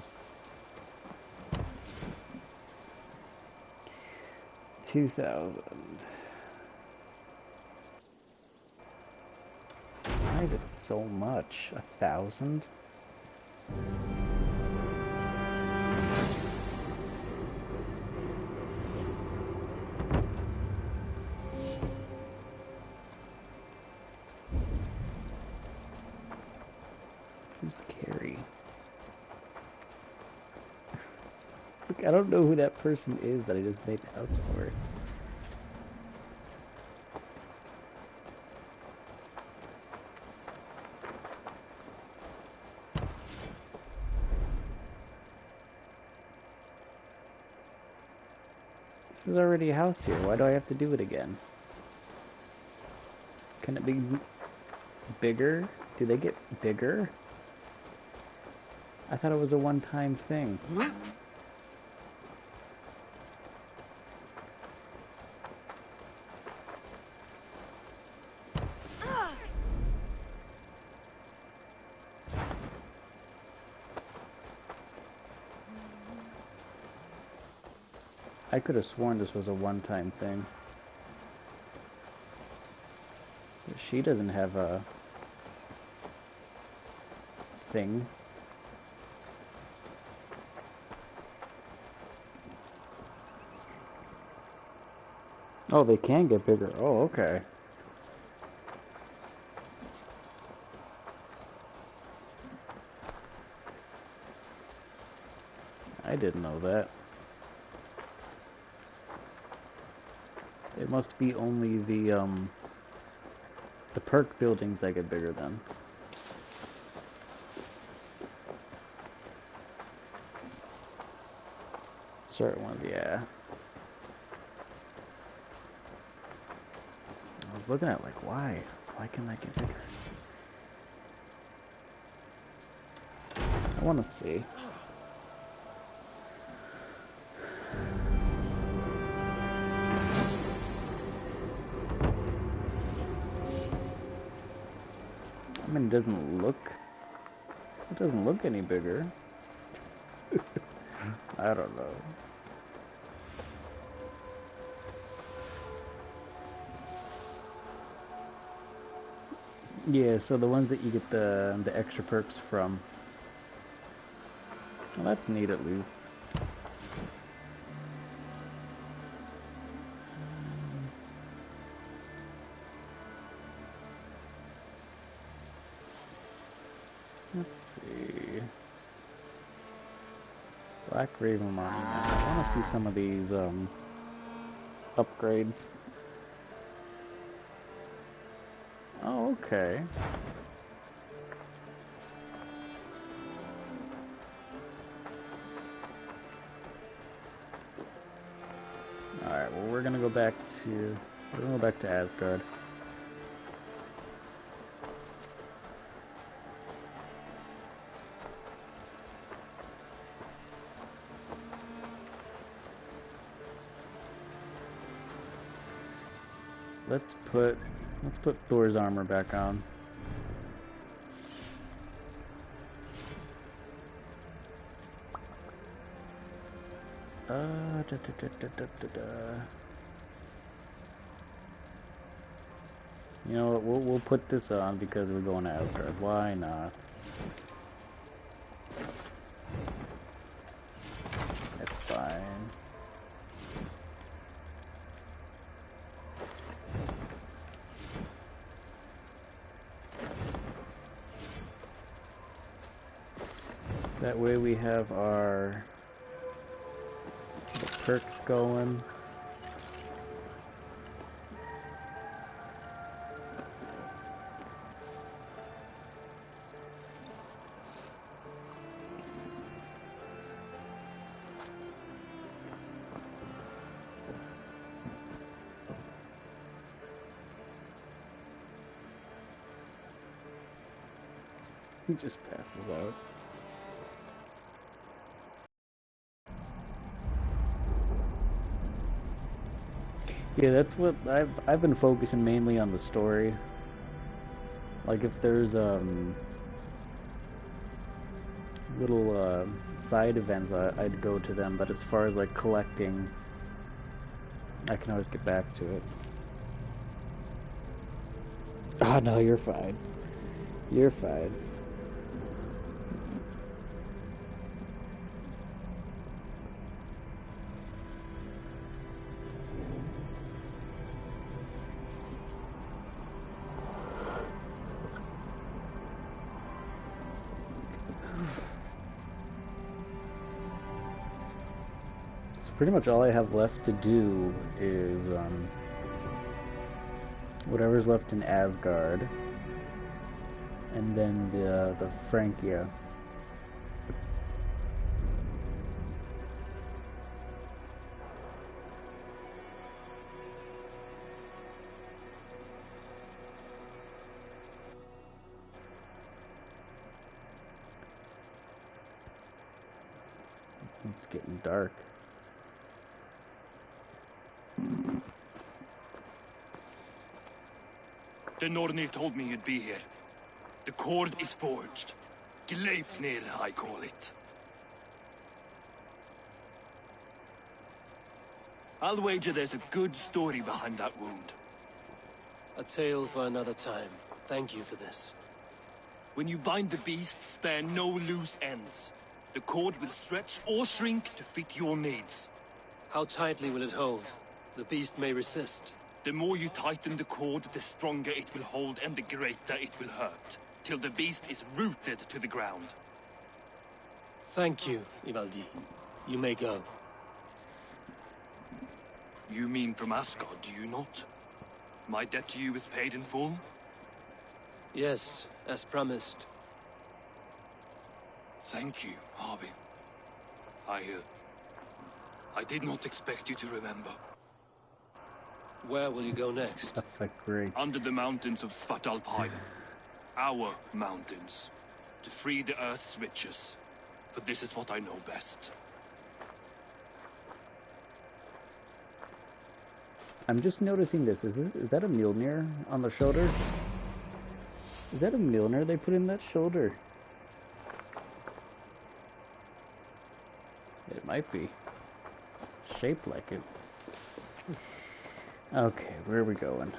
2,000. Why is it so much? 1,000? Who's Carrie? Look, I don't know who that person is that I just made the house for. is already a house here. Why do I have to do it again? Can it be bigger? Do they get bigger? I thought it was a one-time thing. I could have sworn this was a one-time thing. But she doesn't have a thing. Oh, they can get bigger. Oh, okay. I didn't know that. It must be only the perk buildings that get bigger then. Certain ones, yeah. I was looking at like, why? Why can that get bigger? I want to see. I mean, it doesn't look any bigger. I don't know. Yeah, so the ones that you get the extra perks from. Well, that's neat at least. Let's see. Black Raven Monument. I want to see some of these upgrades. Oh, okay. Alright, well we're gonna go back to Asgard. Let's put Thor's armor back on. You know what? We'll put this on because we're going to Asgard. Why not? That's fine. That way we have our perks going. He just passes out. Yeah, that's what I've been focusing mainly on the story. Like if there's little side events, I'd go to them. But as far as like collecting, I can always get back to it. Oh no, you're fine. You're fine. Pretty much all I have left to do is whatever's left in Asgard, and then the Francia. getting dark. The Nornir told me you'd be here. The cord is forged. Gleipnir, I call it. I'll wager there's a good story behind that wound. A tale for another time. Thank you for this. When you bind the beast, spare no loose ends. The cord will stretch or shrink to fit your needs. How tightly will it hold? The beast may resist. The more you tighten the cord, the stronger it will hold and the greater it will hurt, till the beast is rooted to the ground. Thank you, Ivaldi. You may go. You mean from Asgard, do you not? My debt to you is paid in full? Yes, as promised. Thank you, Harvey. I did not expect you to remember. Where will you go next? That's like great. Under the mountains of Svartalfheim. Our mountains. To free the Earth's riches. For this is what I know best. I'm just noticing this. Is that a Mjolnir on the shoulder? Is that a Mjolnir they put in that shoulder? It might be. Shaped like it. Okay, where are we going?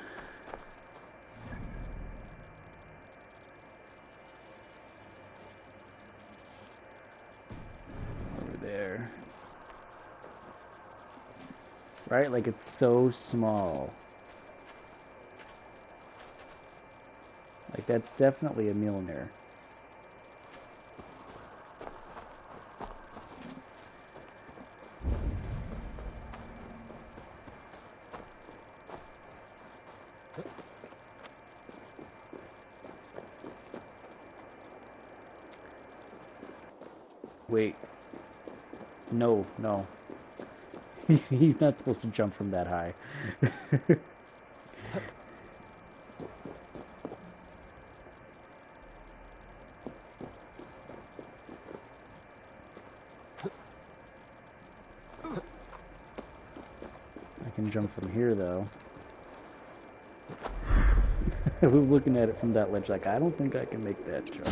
Over there. Right? Like it's so small. Like that's definitely a Mjolnir. Wait. No. He's not supposed to jump from that high. I can jump from here, though. I was looking at it from that ledge like, I don't think I can make that jump.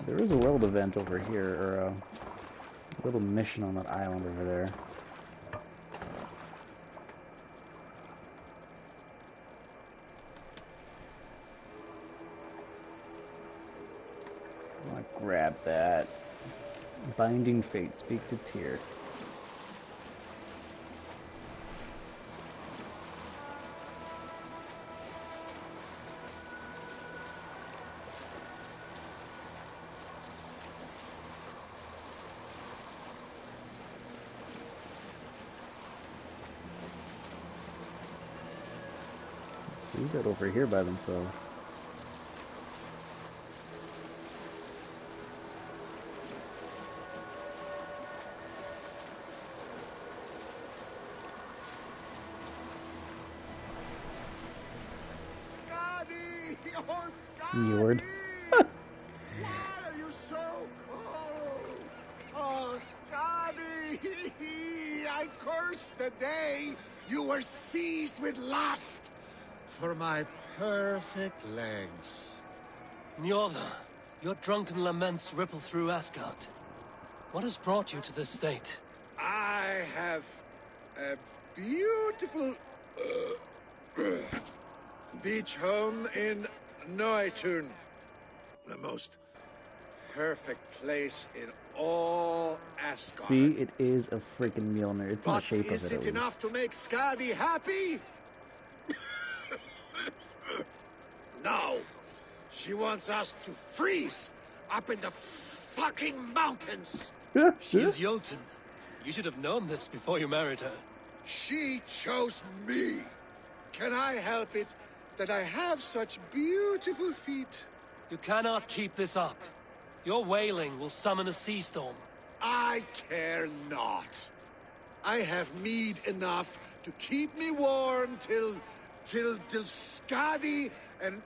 There is a world event over here, or a little mission on that island over there. I want to grab that. Binding Fate, speak to Tyr. Who's that over here by themselves? Skadi! Oh, Skadi! Njord. Why are you so cold? Oh, Skadi! I curse the day you were seized with lust for my perfect legs. Njorda, your drunken laments ripple through Asgard. What has brought you to this state? I have a beautiful beach home in Noitun. The most perfect place in all Asgard. See, it is a freaking Mjolnir. It's in the But shape of is it. it enough to make Skadi happy? No. She wants us to freeze up in the fucking mountains. She's Jotun. You should have known this before you married her. She chose me. Can I help it that I have such beautiful feet. You cannot keep this up. Your wailing will summon a sea storm. I care not. I have mead enough to keep me warm till Skadi and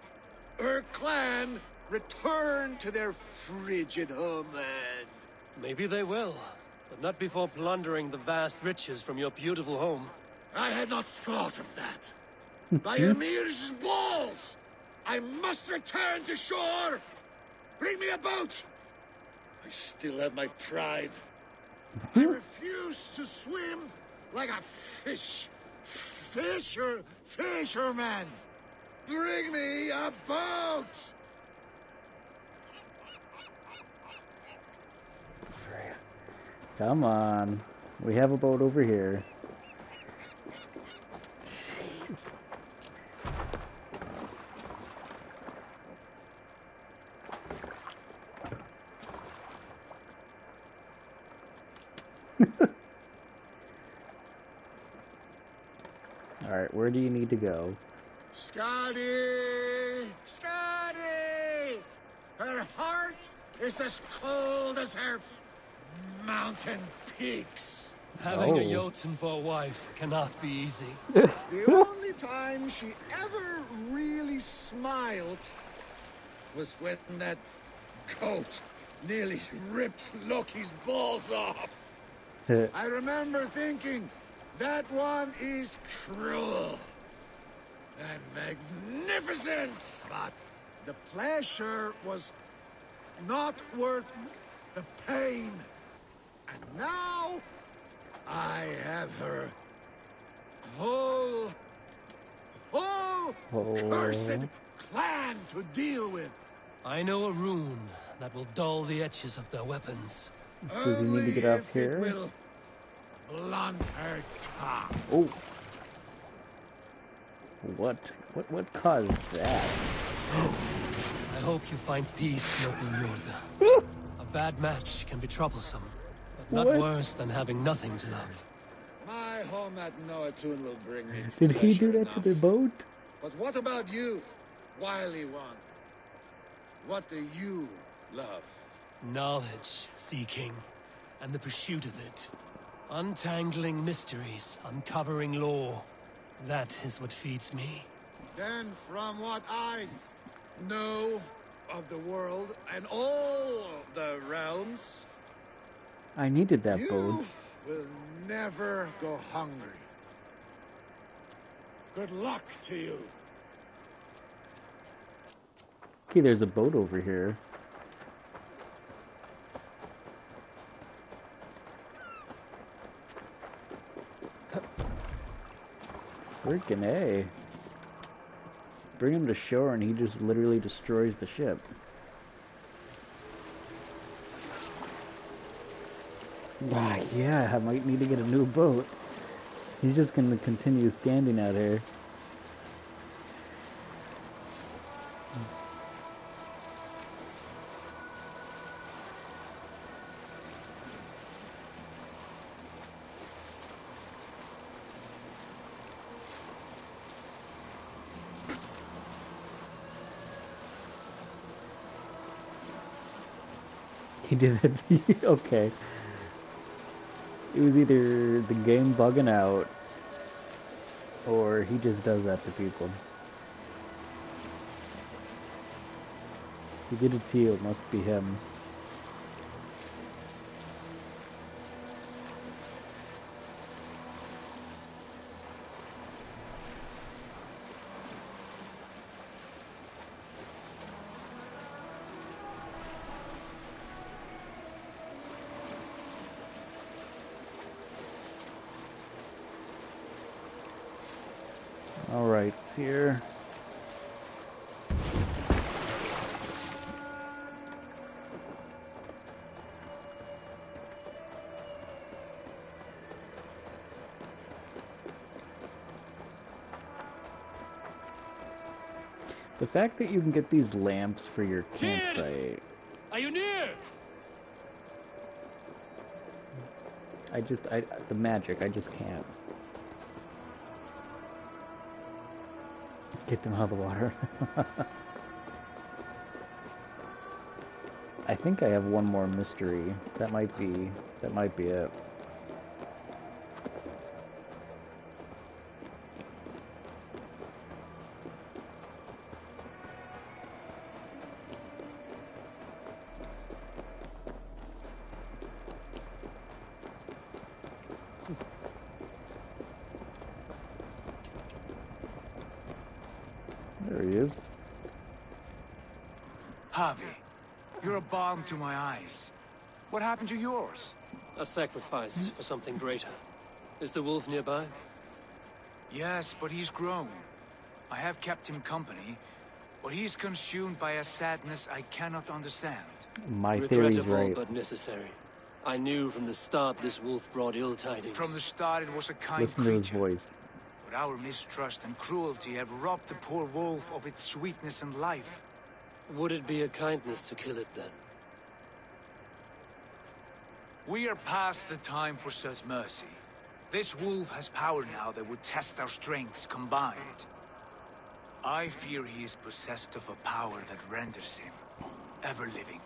her clan return to their frigid homeland. Maybe they will, but not before plundering the vast riches from your beautiful home. I had not thought of that. By Emir's balls! I must return to shore! Bring me a boat! I still have my pride. I refuse to swim like a fisherman! Bring me a boat! Come on. We have a boat over here. Jeez. Alright, where do you need to go? Skadi! Skadi! Her heart is as cold as her mountain peaks. Having a Jotun for a wife cannot be easy. The only time she ever really smiled was when that goat nearly ripped Loki's balls off. I remember thinking, that one is cruel and magnificent, but the pleasure was not worth the pain. And now, I have her whole cursed clan to deal with. I know a rune that will dull the edges of their weapons. Does he need to get up here? Will blunt her tongue. Oh. What caused that? I hope you find peace, noble Njord. A bad match can be troublesome, but not worse than having nothing to love. My home at Noatun will bring me Did he do that enough. to the boat? But what about you, wily one? What do you love? Knowledge seeking, and the pursuit of it. Untangling mysteries, uncovering lore. That is what feeds me. Then from what I know of the world and all the realms, I needed that you boat. will never go hungry. Good luck to you. Okay, there's a boat over here. Freaking A. Bring him to shore and he just literally destroys the ship. Ah, yeah, I might need to get a new boat. He's just gonna continue standing out here. He did it. Okay. It was either the game bugging out, or he just does that to people. He did it to you, it must be him. Alright, it's here. The fact that you can get these lamps for your campsite. Are you near? The magic, I just can't. Get them out of the water. I think I have one more mystery. That might be it. There he is. Javi, you're a balm to my eyes. What happened to yours? A sacrifice for something greater. Is the wolf nearby? Yes, but he's grown. I have kept him company, but he's consumed by a sadness I cannot understand. My theory's Regrettable, right. but necessary. I knew from the start this wolf brought ill tidings. From the start it was a kind Listen to his creature. voice. But our mistrust and cruelty have robbed the poor wolf of its sweetness and life. Would it be a kindness to kill it then? We are past the time for such mercy. This wolf has power now that would test our strengths combined. I fear he is possessed of a power that renders him ever-living.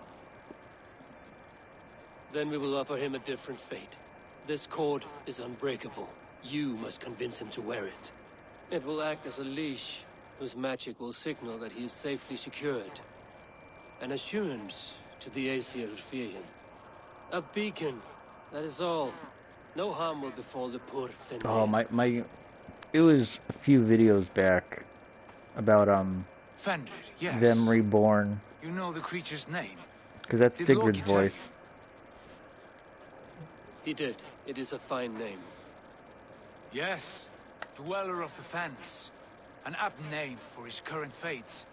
Then we will offer him a different fate. This cord is unbreakable. You must convince him to wear it. It will act as a leash, whose magic will signal that he is safely secured. An assurance to the Aesir who fear him. A beacon, that is all. No harm will befall the poor Fenrir. Oh, it was a few videos back about, Fenrir, yes. them reborn. You know the creature's name? Because that's Did Sigurd's Loki tell voice. He did. It is a fine name. Yes, Dweller of the Fens. An apt name for his current fate.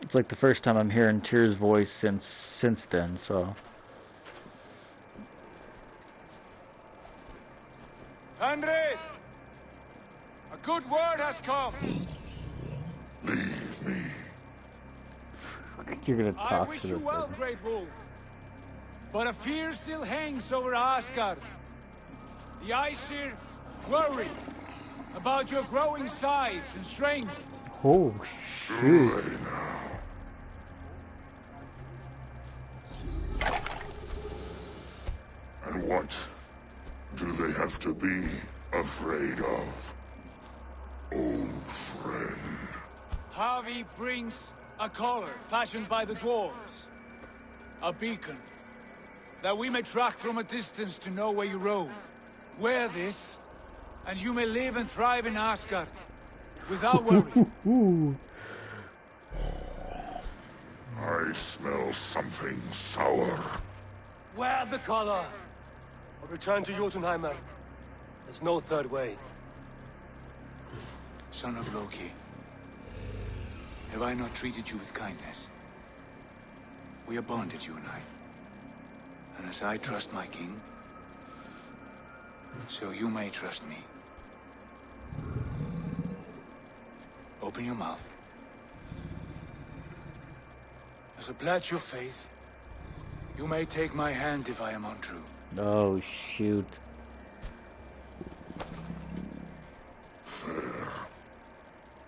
It's like the first time I'm hearing Tyr's voice since then, so... Fenrir! A good word has come! Leave me. You're gonna I talk wish to you this well, person. Great Wolf. But a fear still hangs over Asgard. The Aesir worry about your growing size and strength. Oh, shoot. And what do they have to be afraid of? Old friend. Javi brings a collar fashioned by the dwarves. A beacon. That we may track from a distance to know where you roam. Wear this, and you may live and thrive in Asgard. Without worry. I smell something sour. Wear the collar! Or return to Jotunheimer. There's no third way. Son of Loki, have I not treated you with kindness? We are bonded, you and I. And as I trust my king, so you may trust me. Open your mouth. As a pledge of faith, you may take my hand if I am untrue. Oh, shoot.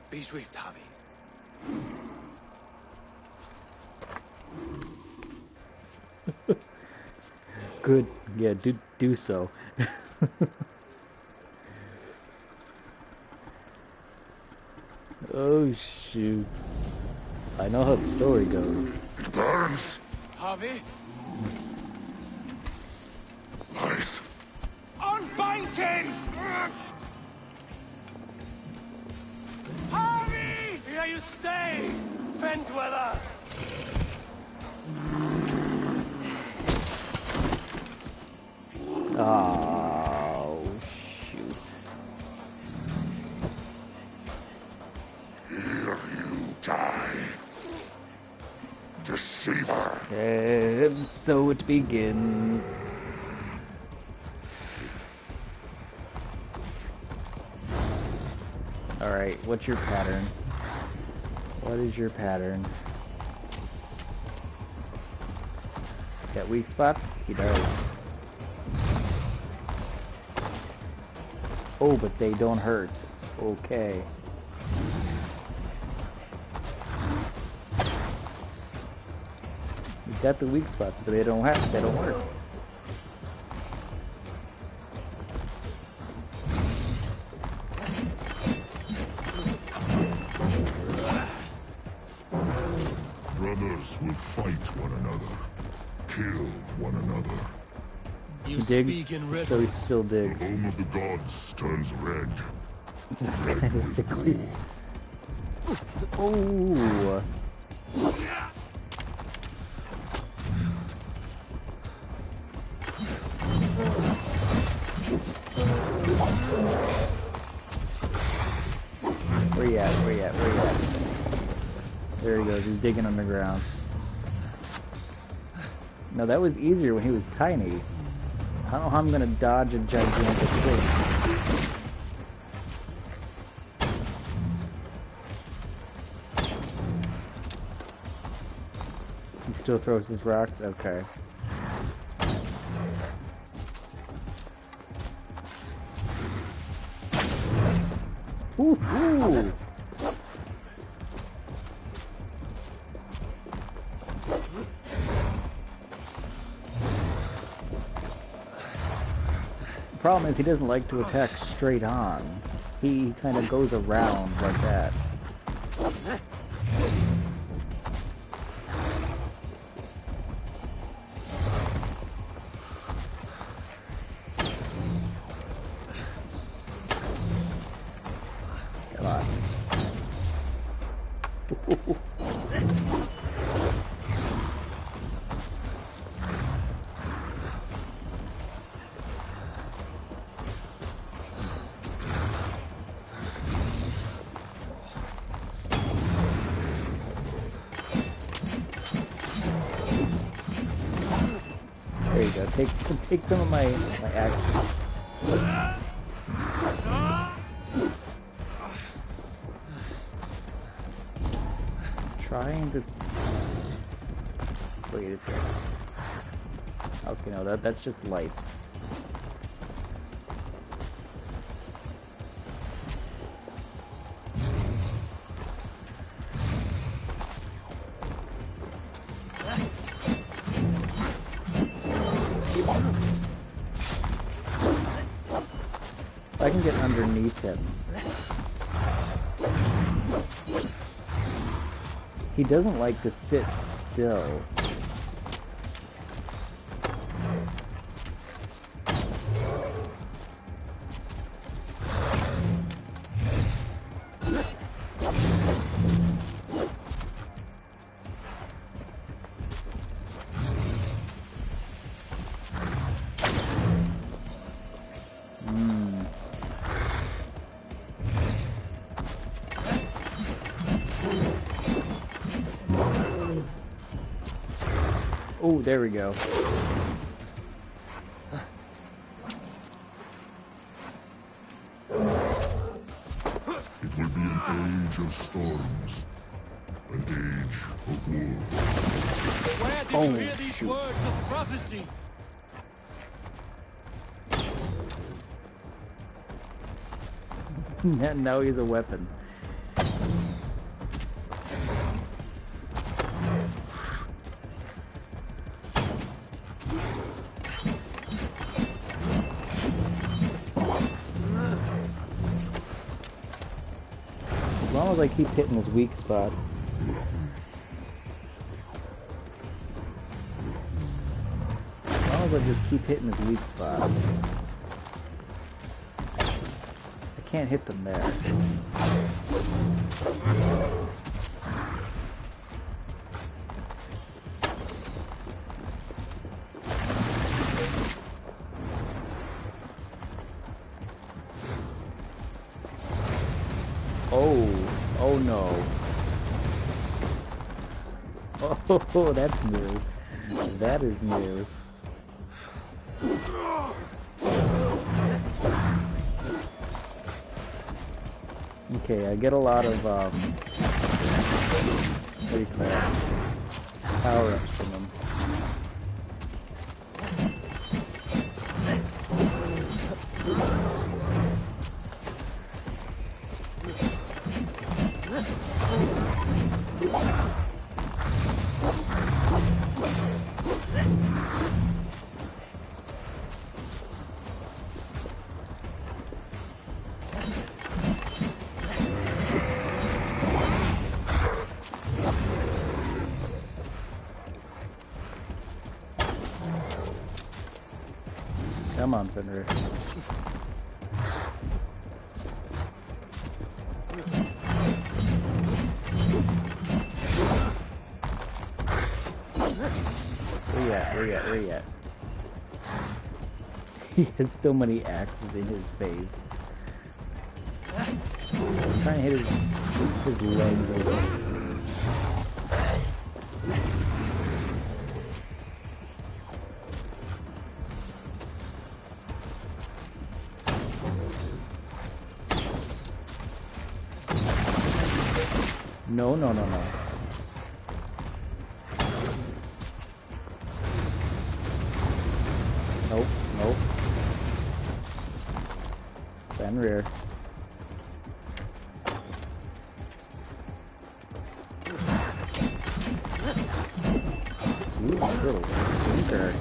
Be swift, Javi. Good. Yeah, do so. Oh, shoot. I know how the story goes. It burns. Javi? Lies. Unbind him! Javi! Here you stay, Fen Dweller! Oh, shoot. Here you die. Deceiver. And so it begins. Alright, what's your pattern? What is your pattern? Got weak spots? He does. Oh, but they don't hurt. Okay. got the weak spots, but they don't work. Brothers will fight one another, kill one another. He digs, so he still digs. The home of the gods turns red. Red with war. Oh. Where you at? Where you at? Where you at? There he goes. He's digging underground. No, that was easier when he was tiny. I don't know how I'm gonna dodge a gigantic thing. He still throws his rocks? Okay. Ooh, ooh. The problem is he doesn't like to attack straight on. He kind of goes around like that. Come on. There you go. Take some of my action. Trying to wait a second. Okay, no, that's just lights. I can get underneath him. He doesn't like to sit still. Oh, there we go. It will be an age of storms. An age of war. Where did you hear these words of prophecy? Now he's a weapon. As long as I keep hitting his weak spots. As long as I just keep hitting his weak spots. I can't hit them there. Oh no. Oh, that's new. That is new. Okay, I get a lot of, what do you call it? Power-ups from them. Come on, Fenrir. Where you at? He has so many axes in his face. I'm trying to hit his legs over. No. Nope. Fenrir. Ooh, little stinker.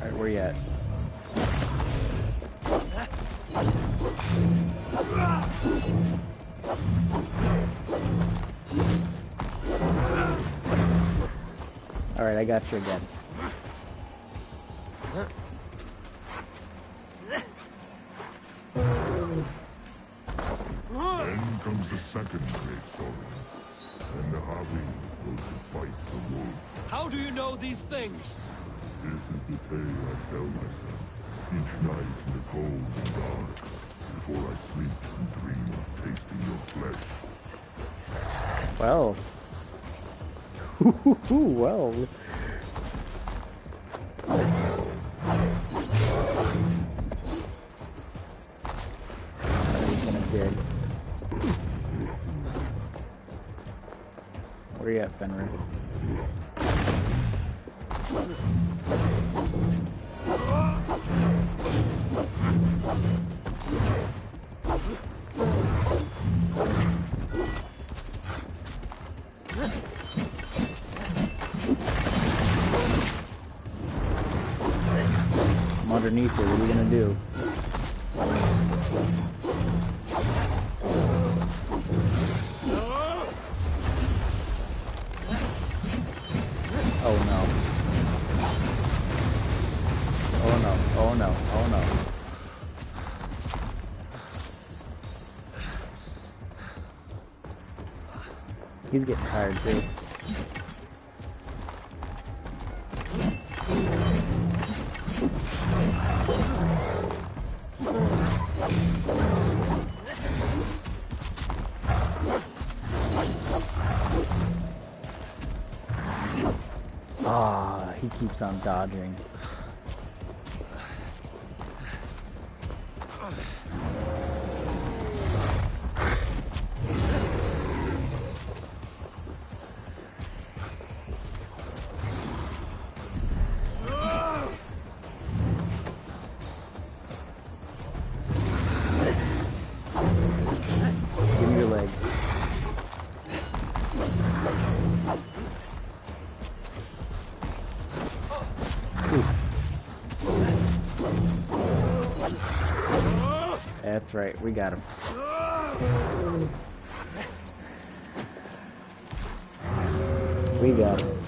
Alright, where you at? Alright, I got you again. Then comes the second great story, and the Havi goes to fight the wolf. How do you know these things? This is the tale I tell myself each night in the cold and dark, before I sleep and dream of tasting your flesh. Well. Well. He's gonna dig. Where you at, Fenrir? I'm underneath it. What are you gonna do? Oh no. Oh no. Oh no. Oh no. He's getting tired too. Ah, he keeps on dodging. Give me your leg. That's right, we got him. We got him.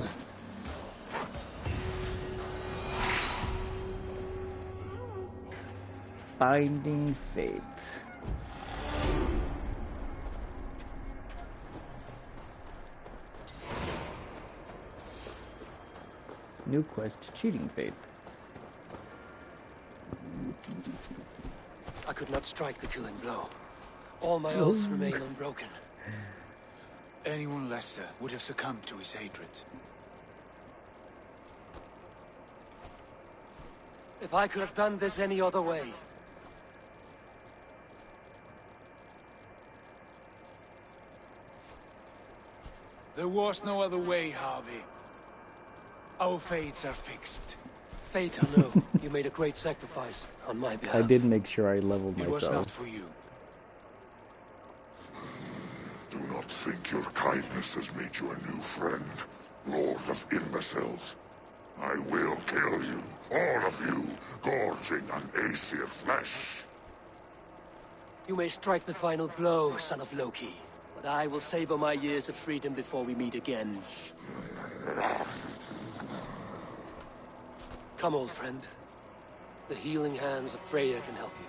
Finding Fate. New quest, Cheating Fate. I could not strike the killing blow. All my oaths remain unbroken. Anyone lesser would have succumbed to his hatred. If I could have done this any other way. There was no other way, Harvey. Our fates are fixed. Fate, I know. You made a great sacrifice on my behalf. I did make sure I leveled It myself. was not for you. Do not think your kindness has made you a new friend, Lord of Imbeciles. I will kill you, all of you, gorging on Aesir flesh. You may strike the final blow, son of Loki, but I will savor my years of freedom before we meet again. Come, old friend. The healing hands of Freya can help you.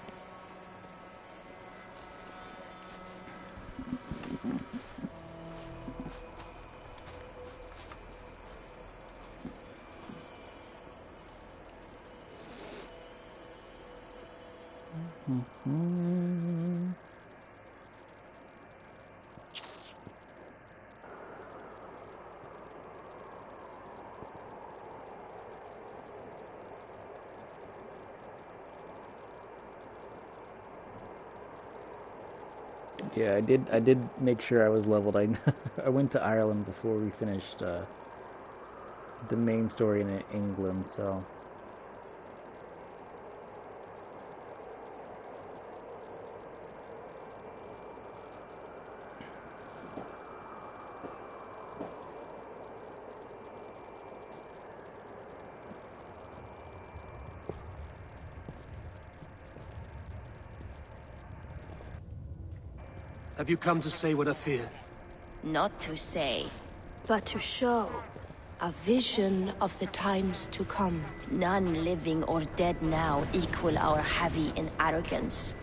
Yeah, I did make sure I was leveled. I went to Ireland before we finished the main story in England, so Have you come to say what I fear? Not to say. But to show a vision of the times to come. None living or dead now equal our heavy in arrogance.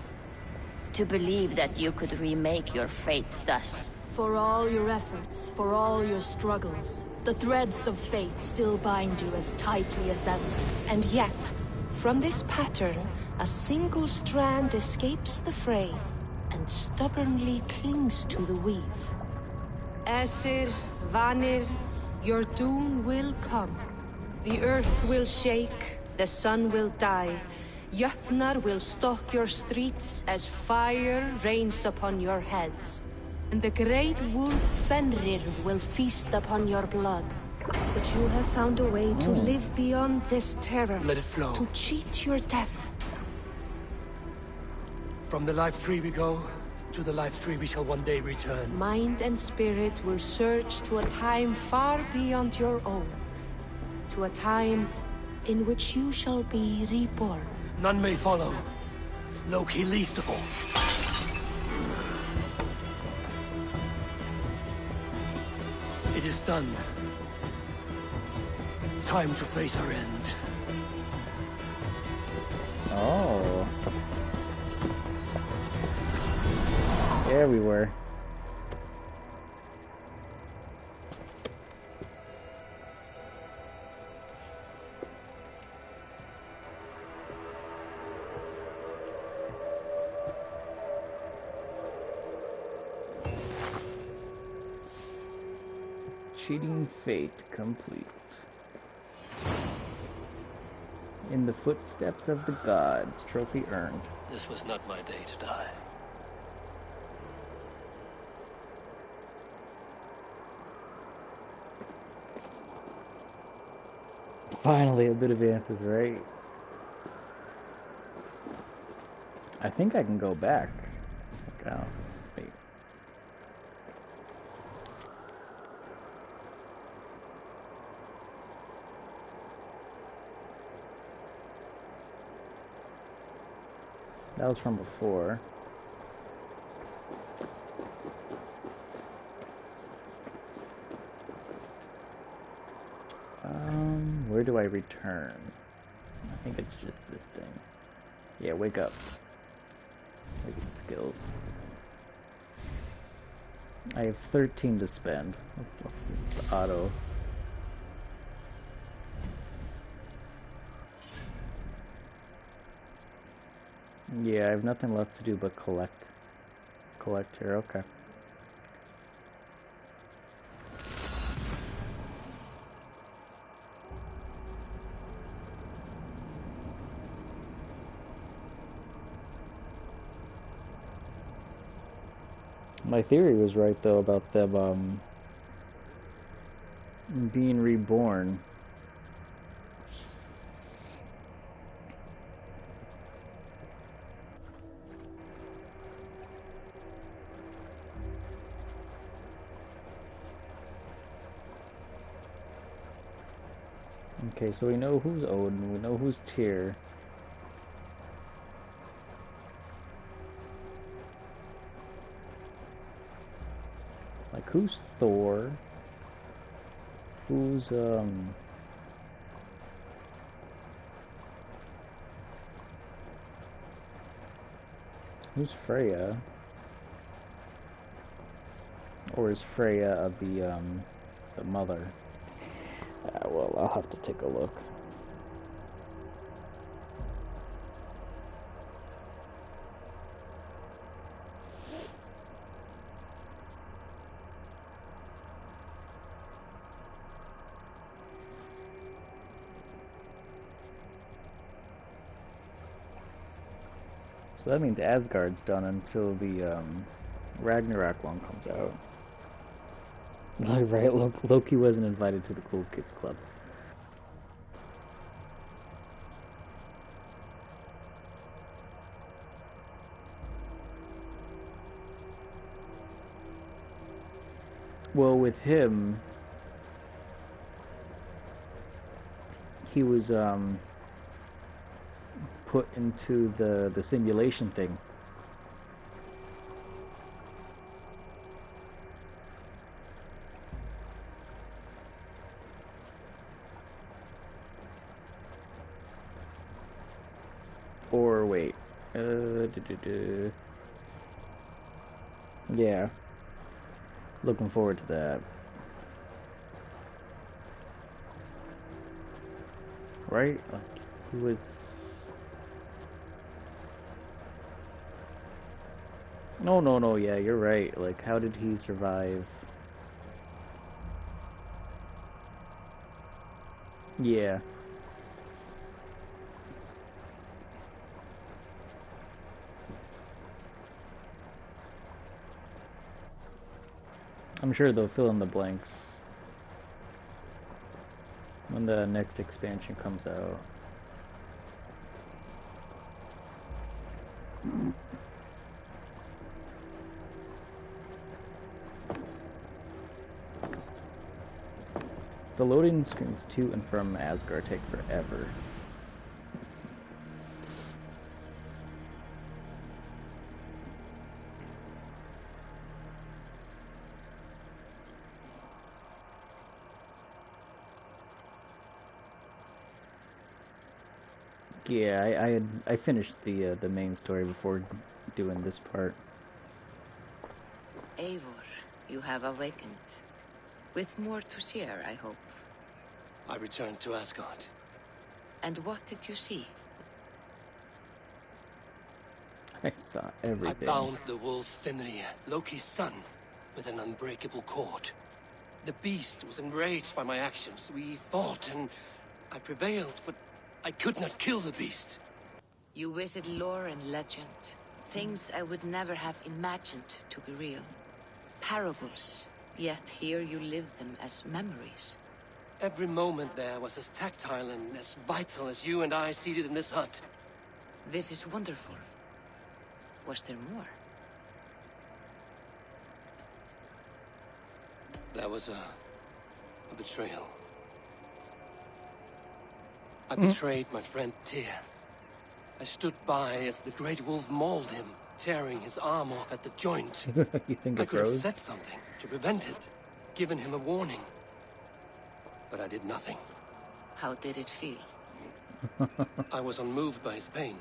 To believe that you could remake your fate thus. For all your efforts, for all your struggles, the threads of fate still bind you as tightly as ever. And yet, from this pattern, a single strand escapes the fray and stubbornly clings to the weave. Aesir, Vanir, your doom will come. The earth will shake, the sun will die. Jötnar will stalk your streets as fire rains upon your heads. And the great wolf Fenrir will feast upon your blood. But you have found a way to live beyond this terror. Let it flow. To cheat your death. From the life tree we go, to the life tree we shall one day return. Mind and spirit will surge to a time far beyond your own. To a time in which you shall be reborn. None may follow. Loki least of all. It is done. Time to face our end. oh. There we were. Cheating fate complete. In the footsteps of the gods, trophy earned. This was not my day to die. Finally, a bit of answers, right? I think I can go back. Like, oh, wait. That was from before. Where do I return? I think it's just this thing. Yeah, wake up. Like skills. I have 13 to spend. Let's just auto. Yeah, I have nothing left to do but collect. Collect here, okay. My theory was right though about them being reborn. Okay, so we know who's Odin, we know who's Tyr. like, who's Thor? Who's, who's Freya? Or is Freya the mother? Well, I'll have to take a look. So that means Asgard's done until the Ragnarok one comes out. Right, Loki wasn't invited to the Cool Kids Club. Well, with him, he was put into the simulation thing. Or wait, yeah, looking forward to that. Right? Like, he was... No, yeah, you're right. Like, how did he survive? Yeah. I'm sure they'll fill in the blanks when the next expansion comes out. The loading screens to and from Asgard take forever. Yeah, I finished the main story before doing this part. Eivor, you have awakened. With more to share, I hope. I returned to Asgard. And what did you see? I saw everything. I bound the wolf Fenrir, Loki's son, with an unbreakable cord. The beast was enraged by my actions. We fought and I prevailed, but I could not kill the beast. You visit lore and legend. Things I would never have imagined to be real. Parables, yet here you live them as memories. Every moment there was as tactile and as vital as you and I seated in this hut. This is wonderful. Was there more? That was a betrayal. I betrayed my friend Tyr. I stood by as the great wolf mauled him, tearing his arm off at the joint. You think I it could have grows? said something to prevent it, given him a warning. But I did nothing. How did it feel? I was unmoved by his pain.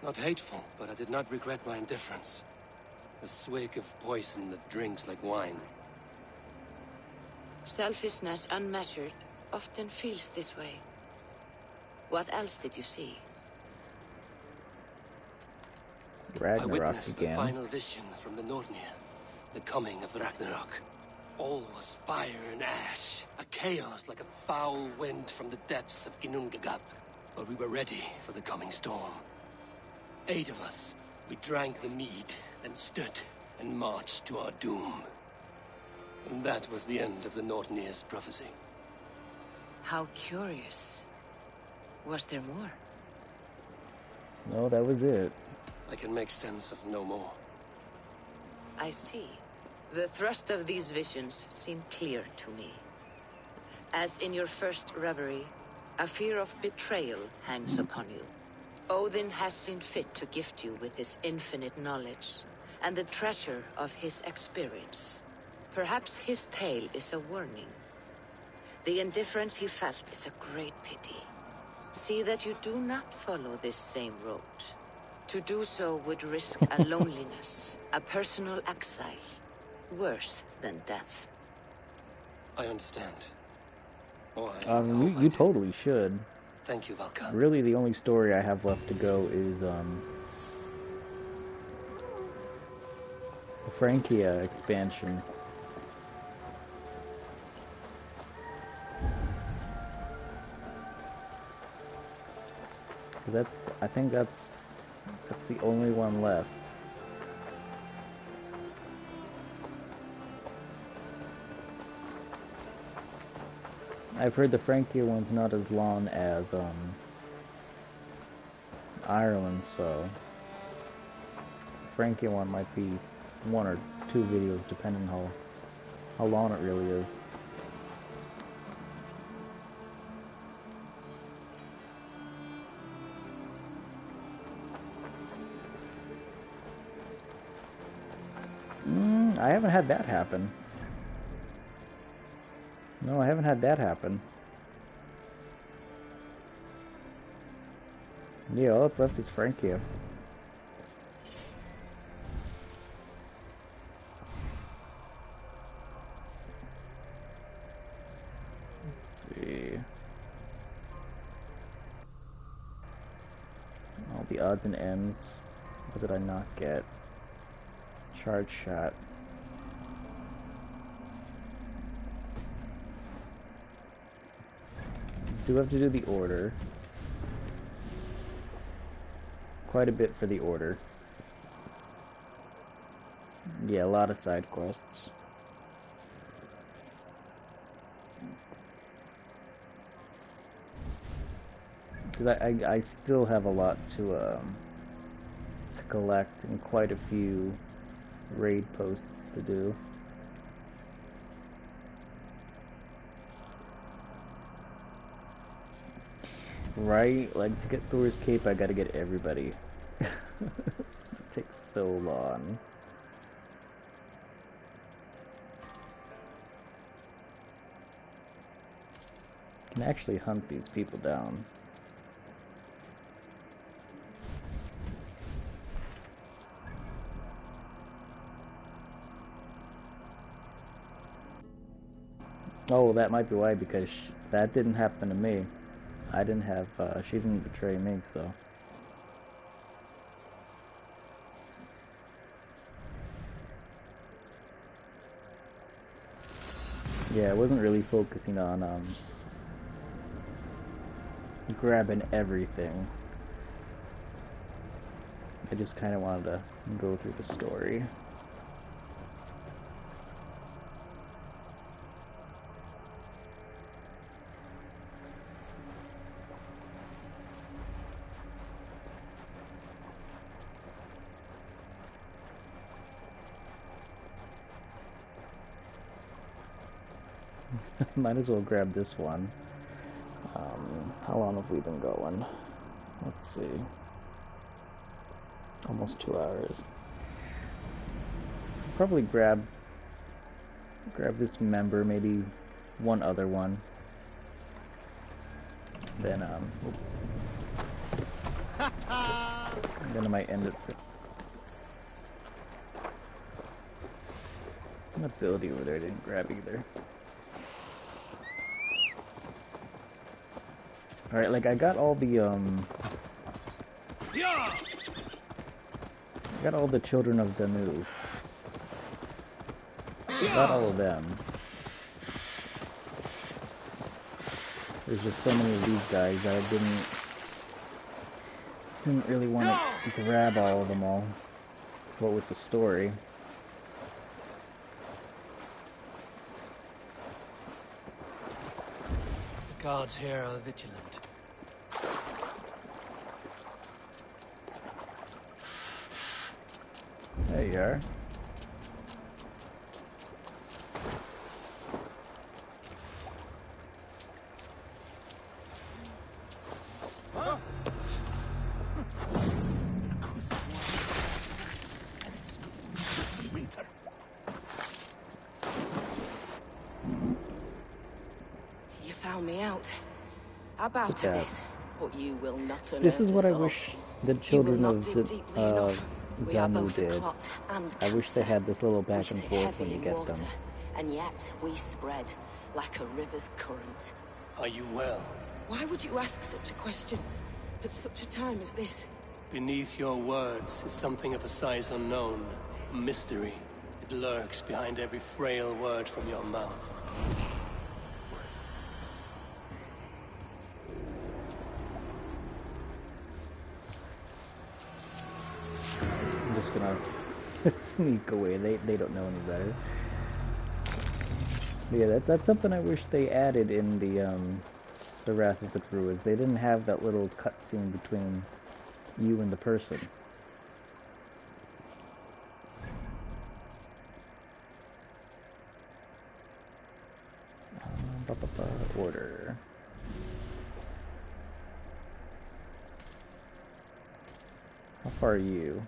Not hateful, but I did not regret my indifference. A swig of poison that drinks like wine. Selfishness unmeasured often feels this way. What else did you see? I Ragnarok witnessed the again. final vision from the Nornir. The coming of Ragnarok. All was fire and ash. A chaos like a foul wind from the depths of Ginnungagap. But we were ready for the coming storm. 8 of us. We drank the mead, then stood and marched to our doom. And that was the end of the Nornir's prophecy. How curious. Was there more? No, that was it. I can make sense of no more. I see. The thrust of these visions seem clear to me. As in your first reverie, a fear of betrayal hangs upon you. Odin has seen fit to gift you with his infinite knowledge, and the treasure of his experience. Perhaps his tale is a warning. The indifference he felt is a great pity. See that you do not follow this same road. To do so would risk a loneliness, a personal exile, worse than death. I understand. You totally should. Thank you, Valka. Really, the only story I have left to go is the Francia expansion. I think that's the only one left. I've heard the Francia one's not as long as Ireland, so the Francia one might be 1 or 2 videos, depending how long it really is. I haven't had that happen. No, I haven't had that happen. Yeah, all that's left is Francia. Let's see. All the odds and ends. What did I not get? Charge shot. Do have to do the order. Quite a bit for the order. Yeah, a lot of side quests. Because I still have a lot to collect and quite a few raid posts to do. Right? Like, to get Thor's Cape, I gotta get everybody. It takes so long. I can actually hunt these people down. Oh, that might be why, because that didn't happen to me. I didn't have, she didn't betray me, so. Yeah, I wasn't really focusing on, grabbing everything. I just kind of wanted to go through the story. Might as well grab this one. How long have we been going? Let's see. Almost 2 hours. Probably grab this member, maybe one other one. Then then I might end it. An ability over there I didn't grab either. Alright, like I got all the I got all the children of Danu. I got all of them. There's just so many of these guys that I didn't really want to grab all of them all. What with the story. The guards here are vigilant. There you are. found me out. I bow to this, but you will not unearth This is what I us all. wish the children of We are Zamu both did. clot and I wish they had this little back and sit forth heavy when you in get water, them. and yet we spread like a river's current. Are you well? Why would you ask such a question at such a time as this? Beneath your words is something of a size unknown, a mystery. It lurks behind every frail word from your mouth. I'm just gonna sneak away. They don't know any better. But yeah, that's something I wish they added in the Wrath of the Druids. They didn't have that little cutscene between you and the person. Order. How far are you?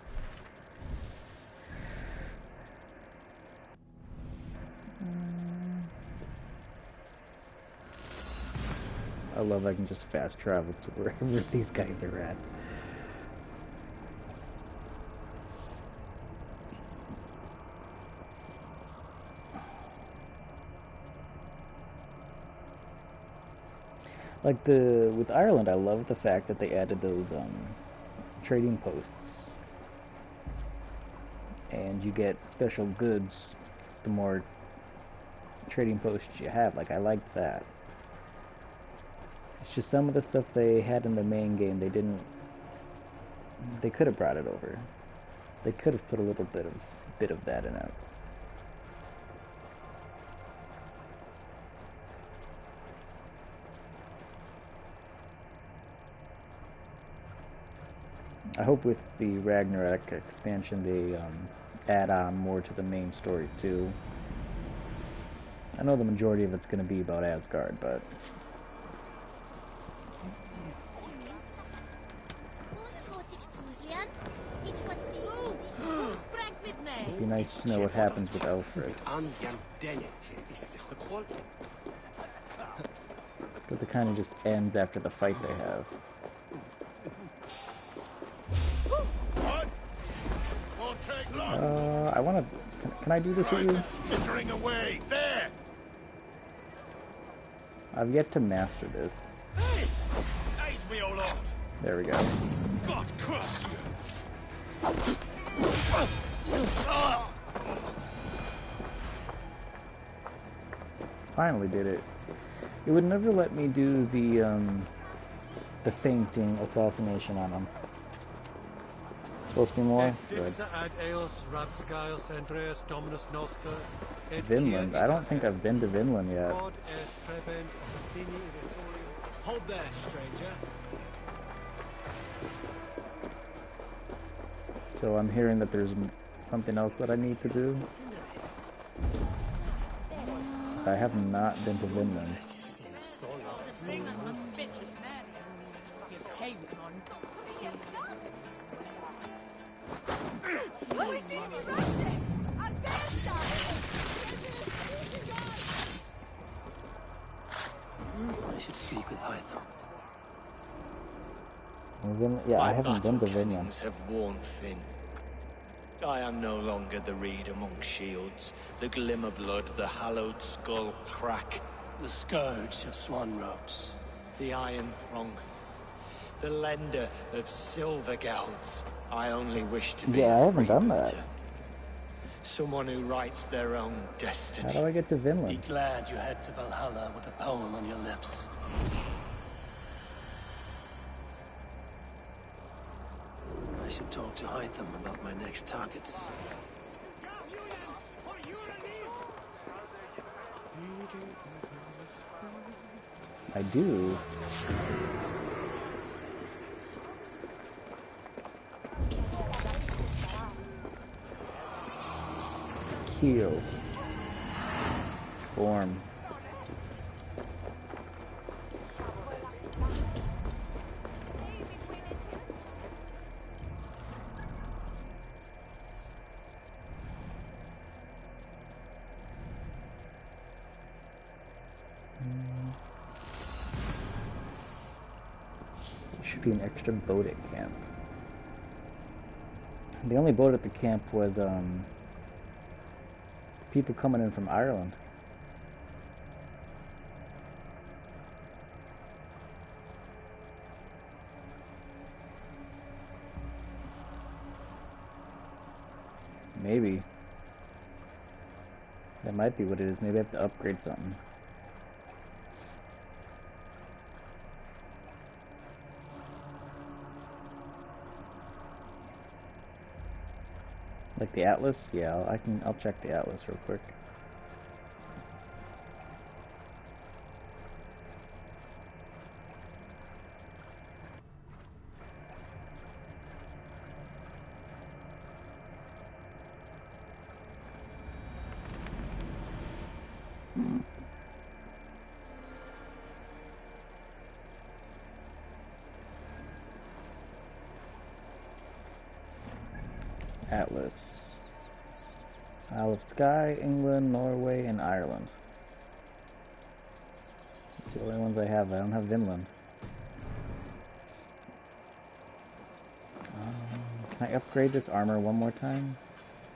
I love I can just fast travel to wherever these guys are at. Like with Ireland, I love the fact that they added those trading posts, and you get special goods the more trading posts you have. Like, I liked that. It's just some of the stuff they had in the main game, they could have brought it over. They could have put a little bit of that in it. I hope with the Ragnarok expansion they add on more to the main story too. I know the majority of it's going to be about Asgard, but it'd be nice to know what happens with Alfred. Because it kind of just ends after the fight they have. I want to... Can I do this with you? Skittering away! There! I've yet to master this. Hey! Aid me, O Lord! There we go. God curse you! Finally did it. It would never let me do the fainting assassination on him. Supposed to be more? Good. Vinland? I don't think I've been to Vinland yet. Hold there, stranger. So I'm hearing that there's something else that I need to do. I have not been to Vinland. I should speak with Hytham. Yeah, I haven't been to Vinland. Have worn thin. I am no longer the reed among shields, the glimmer blood, the hallowed skull crack. The scourge of Swanroads. The iron throng. The lender of silver gelds. I only wish to be Yeah, I a haven't done that. freebooter. Someone who writes their own destiny. How do I get to Vinland? Be glad you head to Valhalla with a poem on your lips. I should talk to Hytham about my next targets. I do. Heal. Form. be an extra boat at camp. The only boat at the camp was people coming in from Ireland. Maybe. That might be what it is. Maybe I have to upgrade something. Like the Atlas? Yeah, I'll check the Atlas real quick. Atlas. Isle of Skye, England, Norway, and Ireland. That's the only ones I have. I don't have Vinland. Can I upgrade this armor one more time?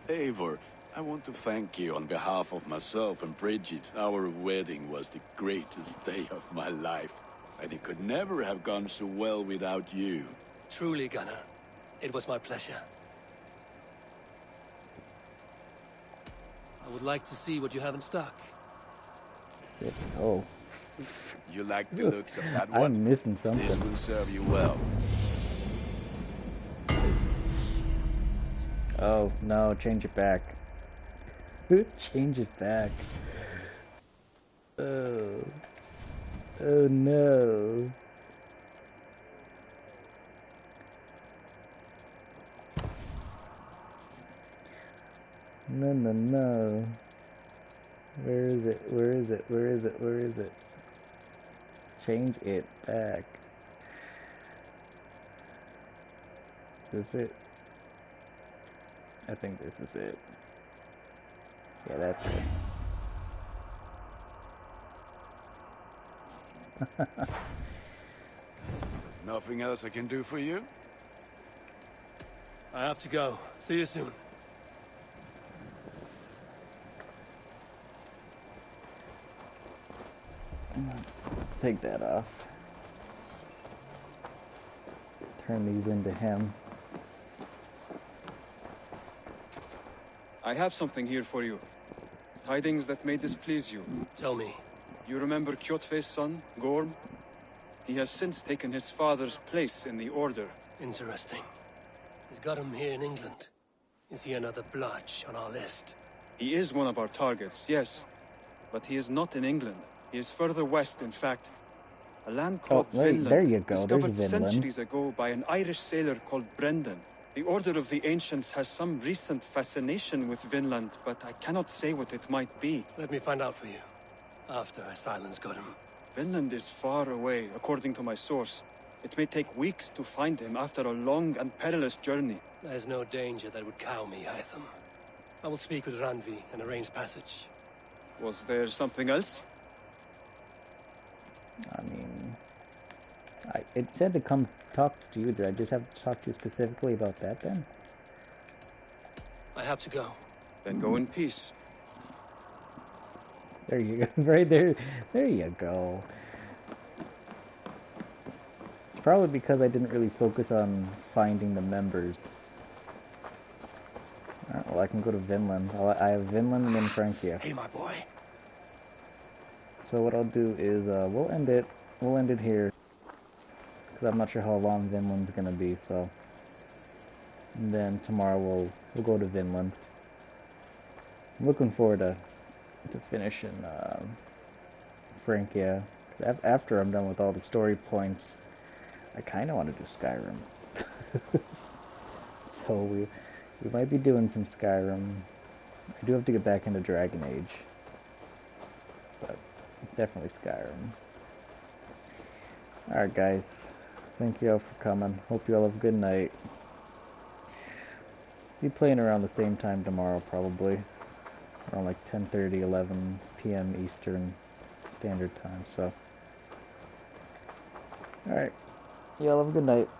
Eivor, I want to thank you on behalf of myself and Bridget. Our wedding was the greatest day of my life, and it could never have gone so well without you. Truly, Gunnar. It was my pleasure. I would like to see what you have in stock. Oh. You like the looks of that one? I'm missing something. This will serve you well. Oh, no, change it back. Change it back. Oh. Oh, no. No, no, no. Where is it? Where is it? Where is it? Where is it? Change it back. Is this it? I think this is it. Yeah, that's it. Nothing else I can do for you? I have to go. See you soon. Take that off. Turn these into him. I have something here for you. Tidings that may displease you. Tell me. You remember Kjotve's son, Gorm? He has since taken his father's place in the Order. Interesting. He's got him here in England. Is he another blotch on our list? He is one of our targets, yes. But he is not in England. He is further west, in fact. A land called Vinland, there you go. discovered There's Vinland. centuries ago by an Irish sailor called Brendan. The Order of the Ancients has some recent fascination with Vinland, but I cannot say what it might be. Let me find out for you, after I silence Gotham. Vinland is far away, according to my source. It may take weeks to find him after a long and perilous journey. There's no danger that would cow me, Hytham. I will speak with Randvi and arrange passage. Was there something else? I mean, it said to come talk to you. Did I just have to talk to you specifically about that then? I have to go. Then go in peace. There you go. Right there. There you go. It's probably because I didn't really focus on finding the members. Alright, well, I can go to Vinland. I have Vinland and then Francia. Hey, my boy. So what I'll do is we'll end it here, because I'm not sure how long Vinland's gonna be. So, and then tomorrow we'll go to Vinland. I'm looking forward to finishing Francia. 'Cause after I'm done with all the story points, I kind of want to do Skyrim. So we might be doing some Skyrim. I do have to get back into Dragon Age, but definitely Skyrim. Alright guys, thank you all for coming. Hope you all have a good night. Be playing around the same time tomorrow probably. Around like 10:30, 11 p.m. Eastern Standard Time, so. Alright, Y'all have a good night.